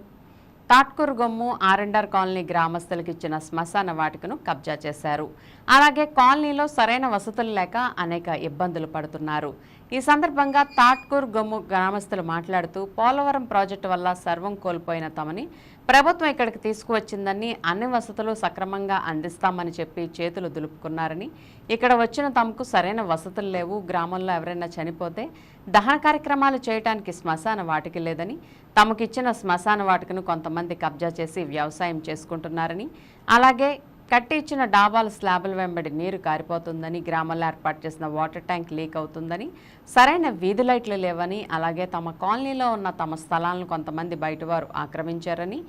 తాట్కూరు గొమ్ము ఆర్ఎండ్ఆర్ కాలనీ గ్రామస్తులకు ఇచ్చిన శ్మశాన వాటికను కబ్జా చేశారు. అలాగే కాలనీలో సరైన వసతులు లేక అనేక ఇబ్బందులు పడుతున్నారు. ఈ సందర్భంగా తాట్కూరు గొమ్ము గ్రామస్తులు మాట్లాడుతూ పోలవరం ప్రాజెక్టు వల్ల సర్వం కోల్పోయిన తమని ప్రభుత్వం ఇక్కడికి తీసుకువచ్చిందని, అన్ని వసతులు సక్రమంగా అందిస్తామని చెప్పి చేతులు దులుపుకున్నారని, ఇక్కడ వచ్చిన తమకు సరైన వసతులు లేవు, గ్రామంలో ఎవరైనా చనిపోతే దహన కార్యక్రమాలు చేయడానికి శ్మశాన వాటిక లేదని, తమకిచ్చిన శ్మశాన వాటికను కొంతమంది కబ్జా చేసి వ్యవసాయం చేసుకుంటున్నారని, అలాగే కట్టి ఇచ్చిన డాబాల స్లాబుల వెంబడి నీరు కారిపోతుందని, గ్రామంలో ఏర్పాటు చేసిన వాటర్ ట్యాంక్ లీక్ అవుతుందని, సరైన వీధి లైట్లు లేవని, అలాగే తమ కాలనీలో ఉన్న తమ స్థలాలను కొంతమంది బయటవారు ఆక్రమించారని,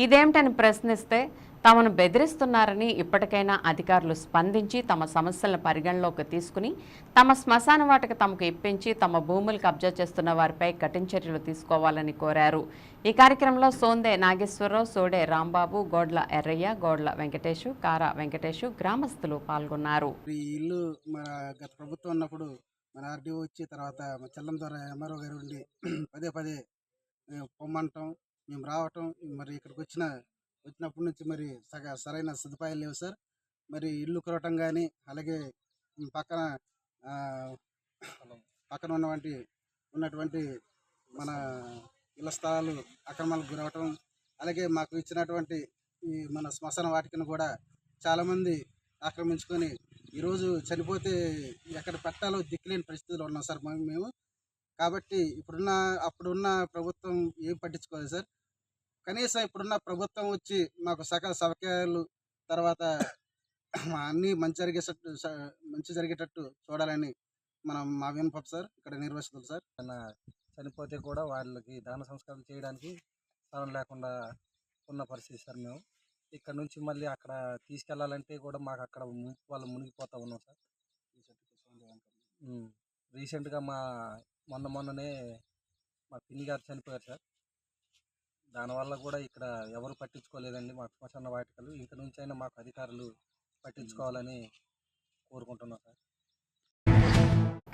ఇదేమిటని ప్రశ్నిస్తే తమను బెదిరిస్తున్నారని, ఇప్పటికైనా అధికారులు స్పందించి తమ సమస్యలను పరిగణలోకి తీసుకుని తమ శ్మశాన వాటిక తమకు ఇప్పించి తమ భూములు కబ్జా చేస్తున్న వారిపై కఠిన చర్యలు తీసుకోవాలని కోరారు. ఈ కార్యక్రమంలో సోందే నాగేశ్వరరావు, సోడే రాంబాబు, గోడ్ల ఎర్రయ్య, గోడ్ల వెంకటేశు, కారా వెంకటేశు గ్రామస్తులు పాల్గొన్నారు. ఈ ఇల్లు మన గత ప్రభుత్వం ఉన్నప్పుడు మన ఆర్డీఓ వచ్చి తర్వాత చెల్లం ద్వారా ఎంఆర్ఓ గారు ఉండి పదే పదే పొమ్మంటాం, మేము రావటం, మరి ఇక్కడికి వచ్చినప్పటి నుంచి మరి సరైన సదుపాయాలు లేవు సార్. మరి ఇల్లు కొరవటం కానీ, అలాగే పక్కన ఉన్నటువంటి మన ఇళ్ల స్థలాలు అక్రమాలకు గురవటం, అలాగే మాకు ఇచ్చినటువంటి ఈ మన శ్మశాన వాటికను కూడా చాలామంది ఆక్రమించుకొని ఈరోజు చనిపోతే ఎక్కడ పెట్టాలో దిక్కులేని పరిస్థితుల్లో ఉన్నాం సార్ మేము. కాబట్టి అప్పుడున్న ప్రభుత్వం ఏం పట్టించుకోలేదు సార్. కనీసం ఇప్పుడున్న ప్రభుత్వం వచ్చి మాకు సకల సౌకర్యాలు, తర్వాత అన్నీ మంచి జరిగేటట్టు చూడాలని మా విన్నపం సార్. ఇక్కడ నిర్వహిస్తుంది సార్. చనిపోతే కూడా వాళ్ళకి దాన సంస్కారం చేయడానికి స్థలం లేకుండా ఉన్న పరిస్థితి సార్. మేము ఇక్కడ నుంచి మళ్ళీ అక్కడ తీసుకెళ్లాలంటే కూడా మాకు అక్కడ వాళ్ళు మునిగిపోతూ ఉన్నాం సార్. రీసెంట్గా మొన్ననే మా పిన్ని గారు చనిపోయారు సార్. దానివల్ల కూడా ఇక్కడ ఎవరు పట్టించుకోలేదండి మాకు శ్మశాన వాటికలు. ఇంక నుంచి అయినా మాకు అధికారులు పట్టించుకోవాలని కోరుకుంటున్నాం సార్.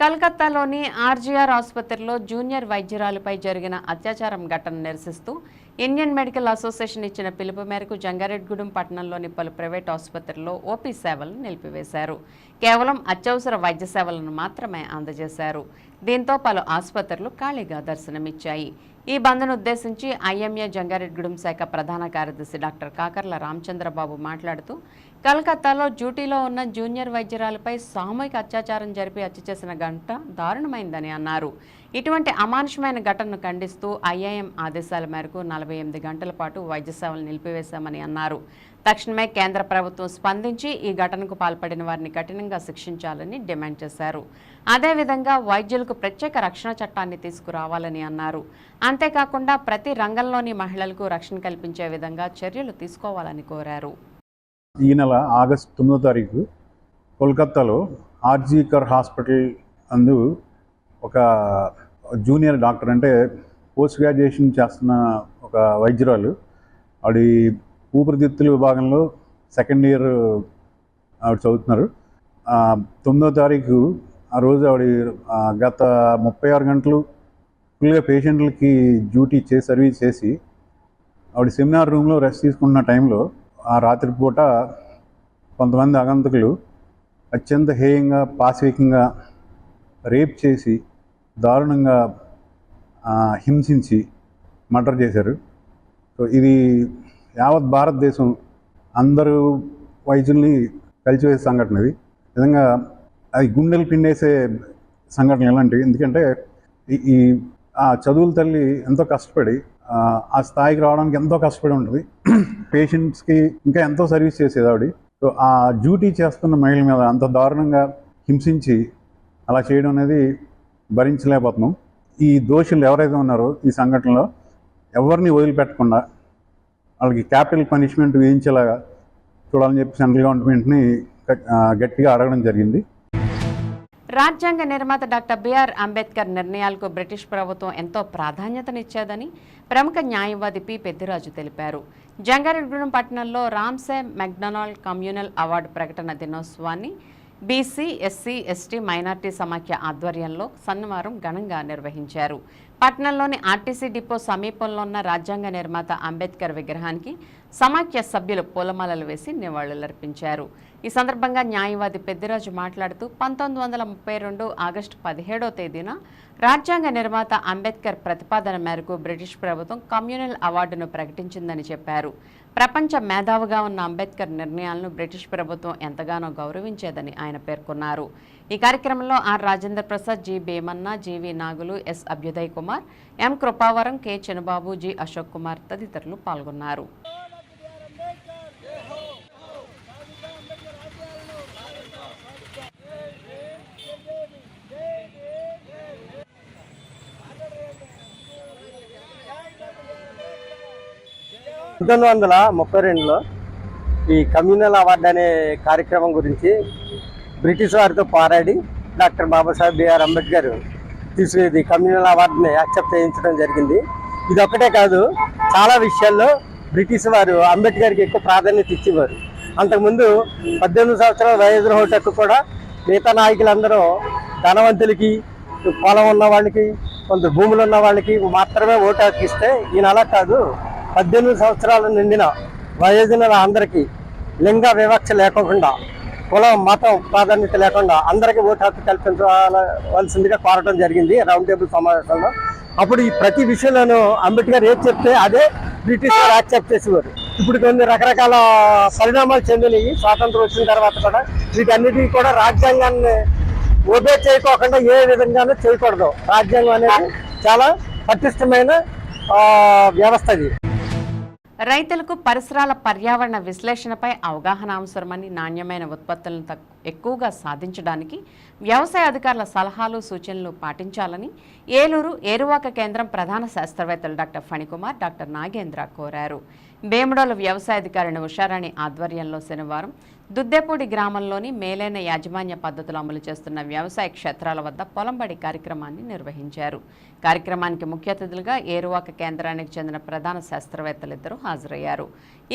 కలకత్తాలోని ఆర్జీఆర్ ఆసుపత్రిలో జూనియర్ వైద్యురాలిపై జరిగిన అత్యాచారం ఘటన నిరసిస్తూ ఇండియన్ మెడికల్ అసోసియేషన్ ఇచ్చిన పిలుపు మేరకు జంగారెడ్డిగూడెం పట్టణంలోని పలు ప్రైవేట్ ఆసుపత్రుల్లో ఓపీ సేవలను నిలిపివేశారు. కేవలం అత్యవసర వైద్య సేవలను మాత్రమే అందజేశారు. దీంతో పలు ఆసుపత్రులు ఖాళీగా దర్శనమిచ్చాయి. ఈ బంద్ను ఉద్దేశించి ఐఎంఏ జంగారెడ్డిగూడెం శాఖ ప్రధాన కార్యదర్శి డాక్టర్ కాకర్ల రామచంద్రబాబు మాట్లాడుతూ, కలకత్తాలో డ్యూటీలో ఉన్న జూనియర్ వైద్యురాలపై సామూహిక అత్యాచారం జరిపి హత్య చేసిన ఘటన దారుణమైందని అన్నారు. ఇటువంటి అమానుషమైన ఘటనను ఖండిస్తూ ఐఐఎం ఆదేశాల మేరకు 48 గంటల పాటు వైద్య సేవలు నిలిపివేశామని అన్నారు. తక్షణమే కేంద్ర ప్రభుత్వం స్పందించి ఈ ఘటనకు పాల్పడిన వారిని కఠినంగా శిక్షించాలని డిమాండ్ చేశారు. అదేవిధంగా వైద్యులకు ప్రత్యేక రక్షణ చట్టాన్ని తీసుకురావాలని అన్నారు. అంతేకాకుండా ప్రతి రంగంలోని మహిళలకు రక్షణ కల్పించే విధంగా చర్యలు తీసుకోవాలని కోరారు. ఈ నెల ఆగస్టు 9వ తారీఖు కోల్కత్తాలో ఆర్జీకర్ హాస్పిటల్ అందు ఒక జూనియర్ డాక్టర్, అంటే పోస్ట్ గ్రాడ్యుయేషన్ చేస్తున్న ఒక వైద్యురాలు, ఆవిడ ఊపిరితిత్తుల విభాగంలో సెకండ్ ఇయర్ ఆవిడ చదువుతున్నారు. 9వ తారీఖు ఆ రోజు ఆవిడ గత 36 గంటలు ఫుల్గా పేషెంట్లకి డ్యూటీ సర్వీస్ చేసి ఆవిడ సెమినార్ రూమ్లో రెస్ట్ తీసుకుంటున్న టైంలో ఆ రాత్రిపూట కొంతమంది ఆగంతకులు అత్యంత హేయంగా, పాశవికంగా రేప్ చేసి దారుణంగా హింసించి మర్డర్ చేశారు. సో ఇది యావత్ భారతదేశం అందరూ వైద్యుల్ని కలిసివేసే సంఘటన. ఇది నిజంగా అది గుండెలు పిండేసే సంఘటన ఎలాంటివి. ఎందుకంటే ఈ ఆ చదువుల తల్లి ఎంతో కష్టపడి ఆ స్థాయికి రావడానికి ఎంతో కష్టపడి ఉంటుంది. పేషెంట్స్కి ఇంకా ఎంతో సర్వీస్ చేసేది ఆవిడ. సో ఆ డ్యూటీ చేస్తున్న మహిళల మీద అంత దారుణంగా హింసించి అలా చేయడం అనేది భరించలేకపోతున్నాం. ఈ దోషులు ఎవరైతే ఉన్నారో ఈ సంఘటనలో ఎవరిని వదిలిపెట్టకుండా వాళ్ళకి క్యాపిటల్ పనిష్మెంట్ విధించేలాగా చూడాలని చెప్పి సెంట్రల్ గవర్నమెంట్ని గట్టిగా అడగడం జరిగింది. రాజ్యాంగ నిర్మాత డాక్టర్ బిఆర్ అంబేద్కర్ నిర్ణయాలకు బ్రిటిష్ ప్రభుత్వం ఎంతో ప్రాధాన్యతనిచ్చేదని ప్రముఖ న్యాయవాది పి పెద్దిరాజు తెలిపారు. జంగారెడ్డిగూడెం పట్టణంలో రామ్సే మెక్డొనాల్డ్ కమ్యూనల్ అవార్డు ప్రకటన దినోత్సవాన్ని బీసీ, ఎస్సీ, ఎస్టీ, మైనార్టీ సమాఖ్య ఆధ్వర్యంలో శనివారం ఘనంగా నిర్వహించారు. పట్టణంలోని ఆర్టీసీ డిపో సమీపంలో ఉన్న రాజ్యాంగ నిర్మాత అంబేద్కర్ విగ్రహానికి సమాఖ్య సభ్యులు పూలమాలలు వేసి నివాళులర్పించారు. ఈ సందర్భంగా న్యాయవాది పెద్దిరాజు మాట్లాడుతూ 1932 ఆగస్టు 17వ తేదీన రాజ్యాంగ నిర్మాత అంబేద్కర్ ప్రతిపాదన మేరకు బ్రిటిష్ ప్రభుత్వం కమ్యూనల్ అవార్డును ప్రకటించిందని చెప్పారు. ప్రపంచ మేధావిగా ఉన్న అంబేద్కర్ నిర్ణయాలను బ్రిటిష్ ప్రభుత్వం ఎంతగానో గౌరవించేదని ఆయన పేర్కొన్నారు. ఈ కార్యక్రమంలో R Rajendra Prasad, G Bheemanna, GV Nagulu, S Abhyuday Kumar, M Krupavaram, K Chenubabu, G Ashok Kumar తదితరులు పాల్గొన్నారు. పంతొమ్మిది 1932లో ఈ కమ్యూనల్ అవార్డు అనే కార్యక్రమం గురించి బ్రిటిష్ వారితో పోరాడి డాక్టర్ బాబాసాహెబ్ బిఆర్ అంబేద్కర్ తీసుకునేది కమ్యూనల్ అవార్డుని యాక్సెప్ట్ చేయించడం జరిగింది. ఇదొక్కటే కాదు, చాలా విషయాల్లో బ్రిటిష్ వారు అంబేద్కర్కి ఎక్కువ ప్రాధాన్యత ఇచ్చేవారు. అంతకుముందు 18 సంవత్సరాల వయోజన హక్కు కూడా మిగతా నాయకులందరూ ధనవంతులకి, పొలం ఉన్న వాళ్ళకి, కొంత భూములు ఉన్న వాళ్ళకి మాత్రమే ఓటు హక్కు ఇస్తే ఈయన అలా కాదు, 18 సంవత్సరాలు నిండిన వయోజనుల అందరికీ లింగ వివక్ష లేకుండా, కులం మతం ప్రాధాన్యత లేకుండా అందరికీ ఓటు హక్కు కల్పించవలసిందిగా కోరటం జరిగింది రౌండ్ టేబుల్ సమావేశంలో. అప్పుడు ఈ ప్రతి విషయంలోనూ అంబేద్కర్ ఏది చెప్తే అదే బ్రిటిష్ వారు యాక్సెప్ట్ చేసేవారు. ఇప్పుడు కొన్ని రకరకాల పరిణామాలు చెందినవి స్వాతంత్రం వచ్చిన తర్వాత కూడా. వీటన్నిటికీ కూడా రాజ్యాంగాన్ని ఒబే చేయకోకుండా ఏ విధంగానూ చేయకూడదు. రాజ్యాంగం అనేది చాలా పటిష్టమైన వ్యవస్థ ఇది. రైతులకు పరిసరాల పర్యావరణ విశ్లేషణపై అవగాహన అవసరమని, నాణ్యమైన ఉత్పత్తులను ఎక్కువగా సాధించడానికి వ్యవసాయ అధికారుల సలహాలు, సూచనలు పాటించాలని ఏలూరు ఏరువాక కేంద్రం ప్రధాన శాస్త్రవేత్తలు డాక్టర్ ఫణికుమార్, డాక్టర్ నాగేంద్ర కోరారు. బేముడోలు వ్యవసాయ అధికారిని ఉషారాణి ఆధ్వర్యంలో శనివారం దుద్దేపూడి గ్రామంలోని మేలైన యాజమాన్య పద్ధతులు అమలు చేస్తున్న వ్యవసాయ క్షేత్రాల వద్ద పొలంబడి కార్యక్రమాన్ని నిర్వహించారు. కార్యక్రమానికి ముఖ్య అతిథులుగా ఏరువాక కేంద్రానికి చెందిన ప్రధాన శాస్త్రవేత్తలిద్దరూ హాజరయ్యారు.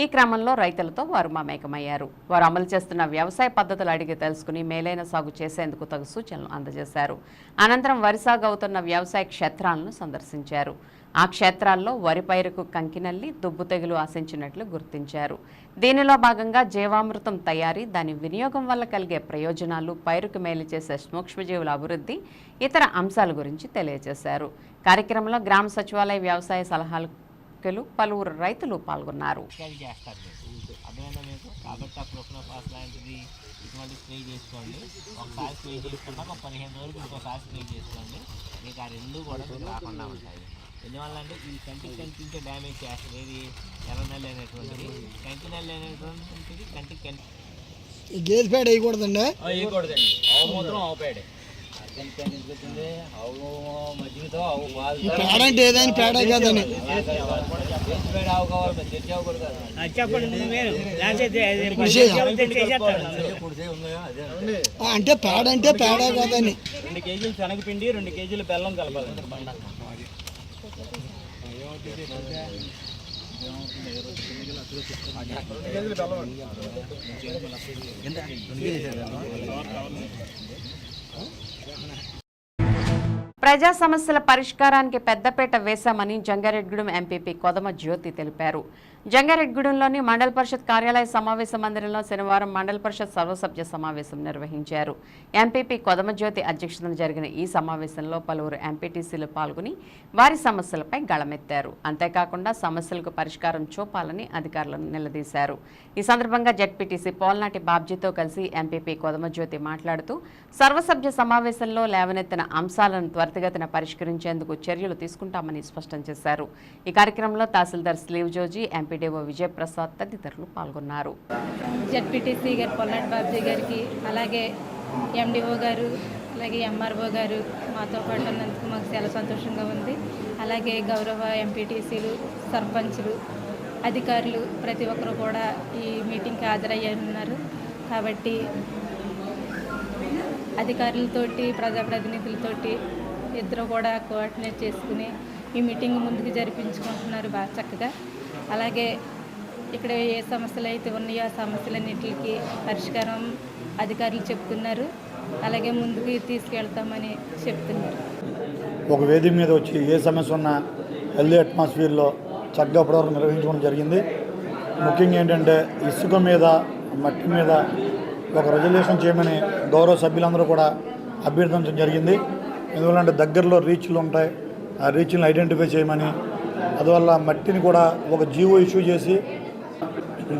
ఈ క్రమంలో రైతులతో వారు మమేకమయ్యారు. వారు అమలు చేస్తున్న వ్యవసాయ పద్ధతులు అడిగి తెలుసుకుని మేలైన సాగు చేసేందుకు తగు సూచనలు అందజేశారు. అనంతరం వరి సాగు అవుతున్న వ్యవసాయ క్షేత్రాలను సందర్శించారు. ఆ క్షేత్రాల్లో వరి పైరుకు కంకినల్లి, దుబ్బు తెగులు ఆశించినట్లు గుర్తించారు. దీనిలో భాగంగా జీవామృతం తయారీ, దాని వినియోగం వల్ల కలిగే ప్రయోజనాలు, పైరుకు మేలు చేసే సూక్ష్మజీవుల అభివృద్ధి, ఇతర అంశాల గురించి తెలియజేశారు. కార్యక్రమంలో గ్రామ సచివాలయ వ్యవసాయ సలహాలు, పలువురు రైతులు పాల్గొన్నారు. ఇటువంటి స్ప్రే చేసుకోండి. ఒకసారి స్ప్రే చేసుకున్నాక 15 రోజులకు ఇంకోసారి స్ప్రే చేసుకోండి. మీకు ఆ రెండు కూడా రాకుండా ఉంటాయి. ఎందువల్ల అంటే ఇది కంటికి కనిపించే డ్యామేజ్ చేస్తుంది. ఇది ఎర్రనల్లి అనేటువంటిది, కంకినల్లి అనేటువంటిది కంటికి గేదె పేడ వేయకూడదండి. వేయకూడదండి. ఆవు మూత్రం ఆవు పేడే కనిపించింది. ఆవు మజ్జిగతో ఆవు పాలు పేడ అంటే ఏదైనా పేడ కాదని పేడ ఆవు కావాలి, తెచ్చి ఆవు కూడా కాదు. అంటే పేడ అంటే పేడ కాదని 2 కేజీలు శనగపిండి, 2 కేజీలు బెల్లం కలపాలి. ప్రజా సమస్యల పరిష్కారానికి పెద్దపీట వేశామని జంగారెడ్డిగూడెం ఎంపీపీ కొదమ జ్యోతి తెలిపారు. జంగారెడ్డిగూడెంలోని మండల పరిషత్ కార్యాలయ సమావేశ మందిరంలో శనివారం మండల పరిషత్ సర్వసభ్య సమావేశం నిర్వహించారు. ఎంపీపీ కొదమ జ్యోతి అధ్యక్షతన జరిగిన ఈ సమావేశంలో పలువురు ఎంపీటీసీలు పాల్గొని వారి సమస్యలపై గళమెత్తారు. అంతేకాకుండా సమస్యలకు పరిష్కారం చూపాలని అధికారులను నిలదీశారు. ఈ సందర్భంగా జెడ్పీటీసీ పోల్నాటి బాబ్జీతో కలిసి ఎంపీపీ కొదమ జ్యోతి మాట్లాడుతూ సర్వసభ్య సమావేశంలో లేవనెత్తిన అంశాలను త్వరితగతిన పరిష్కరించేందుకు చర్యలు తీసుకుంటామని స్పష్టం చేశారు. ఈ కార్యక్రమంలో తహసీల్దార్ స్లీవ్ జోజీ, ఎంపీడీఓ విజయప్రసాద్ తదితరులు పాల్గొన్నారు. జెడ్పీటీసీ గారు పొల్లాటి బాబ్జీ గారికి, అలాగే ఎండిఓ గారు, అలాగే ఎంఆర్ఓ గారు మాతో పాటు ఉన్నందుకు మాకు చాలా సంతోషంగా ఉంది. అలాగే గౌరవ ఎంపీటీసీలు, సర్పంచులు, అధికారులు ప్రతి ఒక్కరు కూడా ఈ మీటింగ్కి హాజరయ్యారు. కాబట్టి అధికారులతోటి, ప్రజాప్రతినిధులతోటి ఇద్దరు కూడా కోఆర్డినేట్ చేసుకుని ఈ మీటింగ్ ముందుకు జరిపించుకుంటున్నారు బాగా చక్కగా. అలాగే ఇక్కడ ఏ సమస్యలు అయితే ఉన్నాయో ఆ సమస్యలన్నింటికి పరిష్కారం అధికారులు చెప్తున్నారు. అలాగే ముందుకు తీసుకెళ్తామని చెప్తున్నారు. ఒక వేదిక మీద వచ్చి ఏ సమస్య ఉన్నా హెల్దీ అట్మాస్ఫియర్లో చక్కగా ఇప్పటివరకు నిర్వహించడం జరిగింది. ముఖ్యంగా ఏంటంటే ఇసుక మీద మట్టి మీద ఒక రెజల్యూషన్ చేయమని గౌరవ సభ్యులందరూ కూడా అభ్యర్థించడం జరిగింది. ఎందువల్లంటే దగ్గరలో రీచ్లు ఉంటాయి, ఆ రీచ్లను ఐడెంటిఫై చేయమని, అందువల్ల మట్టిని కూడా ఒక జీవో ఇష్యూ చేసి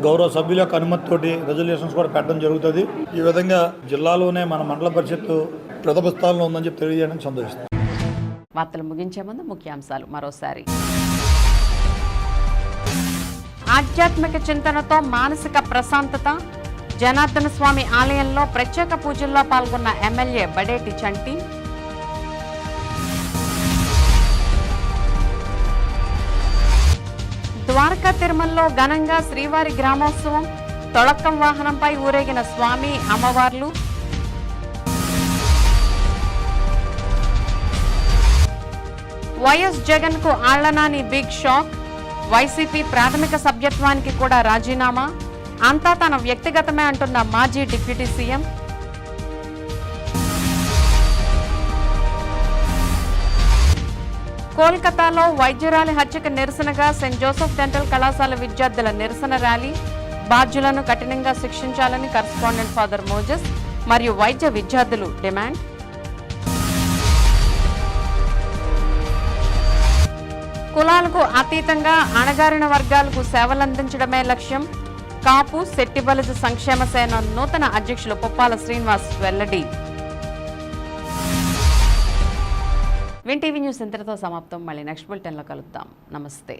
గౌరవ సభ్యుల యొక్క అనుమతితోటి రెజల్యూషన్స్ కూడా పెట్టడం జరుగుతుంది. ఈ విధంగా జిల్లాలోనే మన మండల పరిషత్తు ప్రథమ స్థానంలో ఉందని చెప్పి తెలియజేయడానికి సంతోషిస్తాం. వార్తలు ముగించే ముందు ముఖ్యాంశాలు మరోసారి. ఆధ్యాత్మిక చింతనతో మానసిక ప్రశాంతత. జనార్దన స్వామి ఆలయంలో ప్రత్యేక పూజల్లో పాల్గొన్న ఎమ్మెల్యే బడేటి చంటి. ద్వారకా తిరుమలలో ఘనంగా శ్రీవారి గ్రామోత్సవం. తొళక్కం వాహనంపై ఊరేగిన స్వామి అమ్మవార్లు. వైఎస్ జగన్ కు ఆళ్లనాని బిగ్ షాక్. వైసీపీ ప్రాథమిక సభ్యత్వానికి కూడా రాజీనామా. అంతా తన వ్యక్తిగతమే అంటున్న మాజీ డిప్యూటీ సీఎం. కోల్కతాలో వైద్యురాలి హత్యకు నిరసనగా సెయింట్ జోసెఫ్ డెంటల్ కళాశాల విద్యార్థుల నిరసన ర్యాలీ. బాధ్యులను కఠినంగా శిక్షించాలని కరెస్పాండెంట్ ఫాదర్ మోజెస్ మరియు వైద్య విద్యార్థులు డిమాండ్. కులాలకు అతీతంగా అణగారిన వర్గాలకు సేవలందించడమే లక్ష్యం. కాపు శెట్టిబలిజ సంక్షేమ సేన నూతన అధ్యక్షులు పుప్పాల శ్రీనివాస్ వెల్లడి. విన్ టీవీ న్యూస్ ఇంతటితో సమాప్తం. మళ్ళీ నెక్స్ట్ బులెటిన్లో కలుద్దాం. నమస్తే.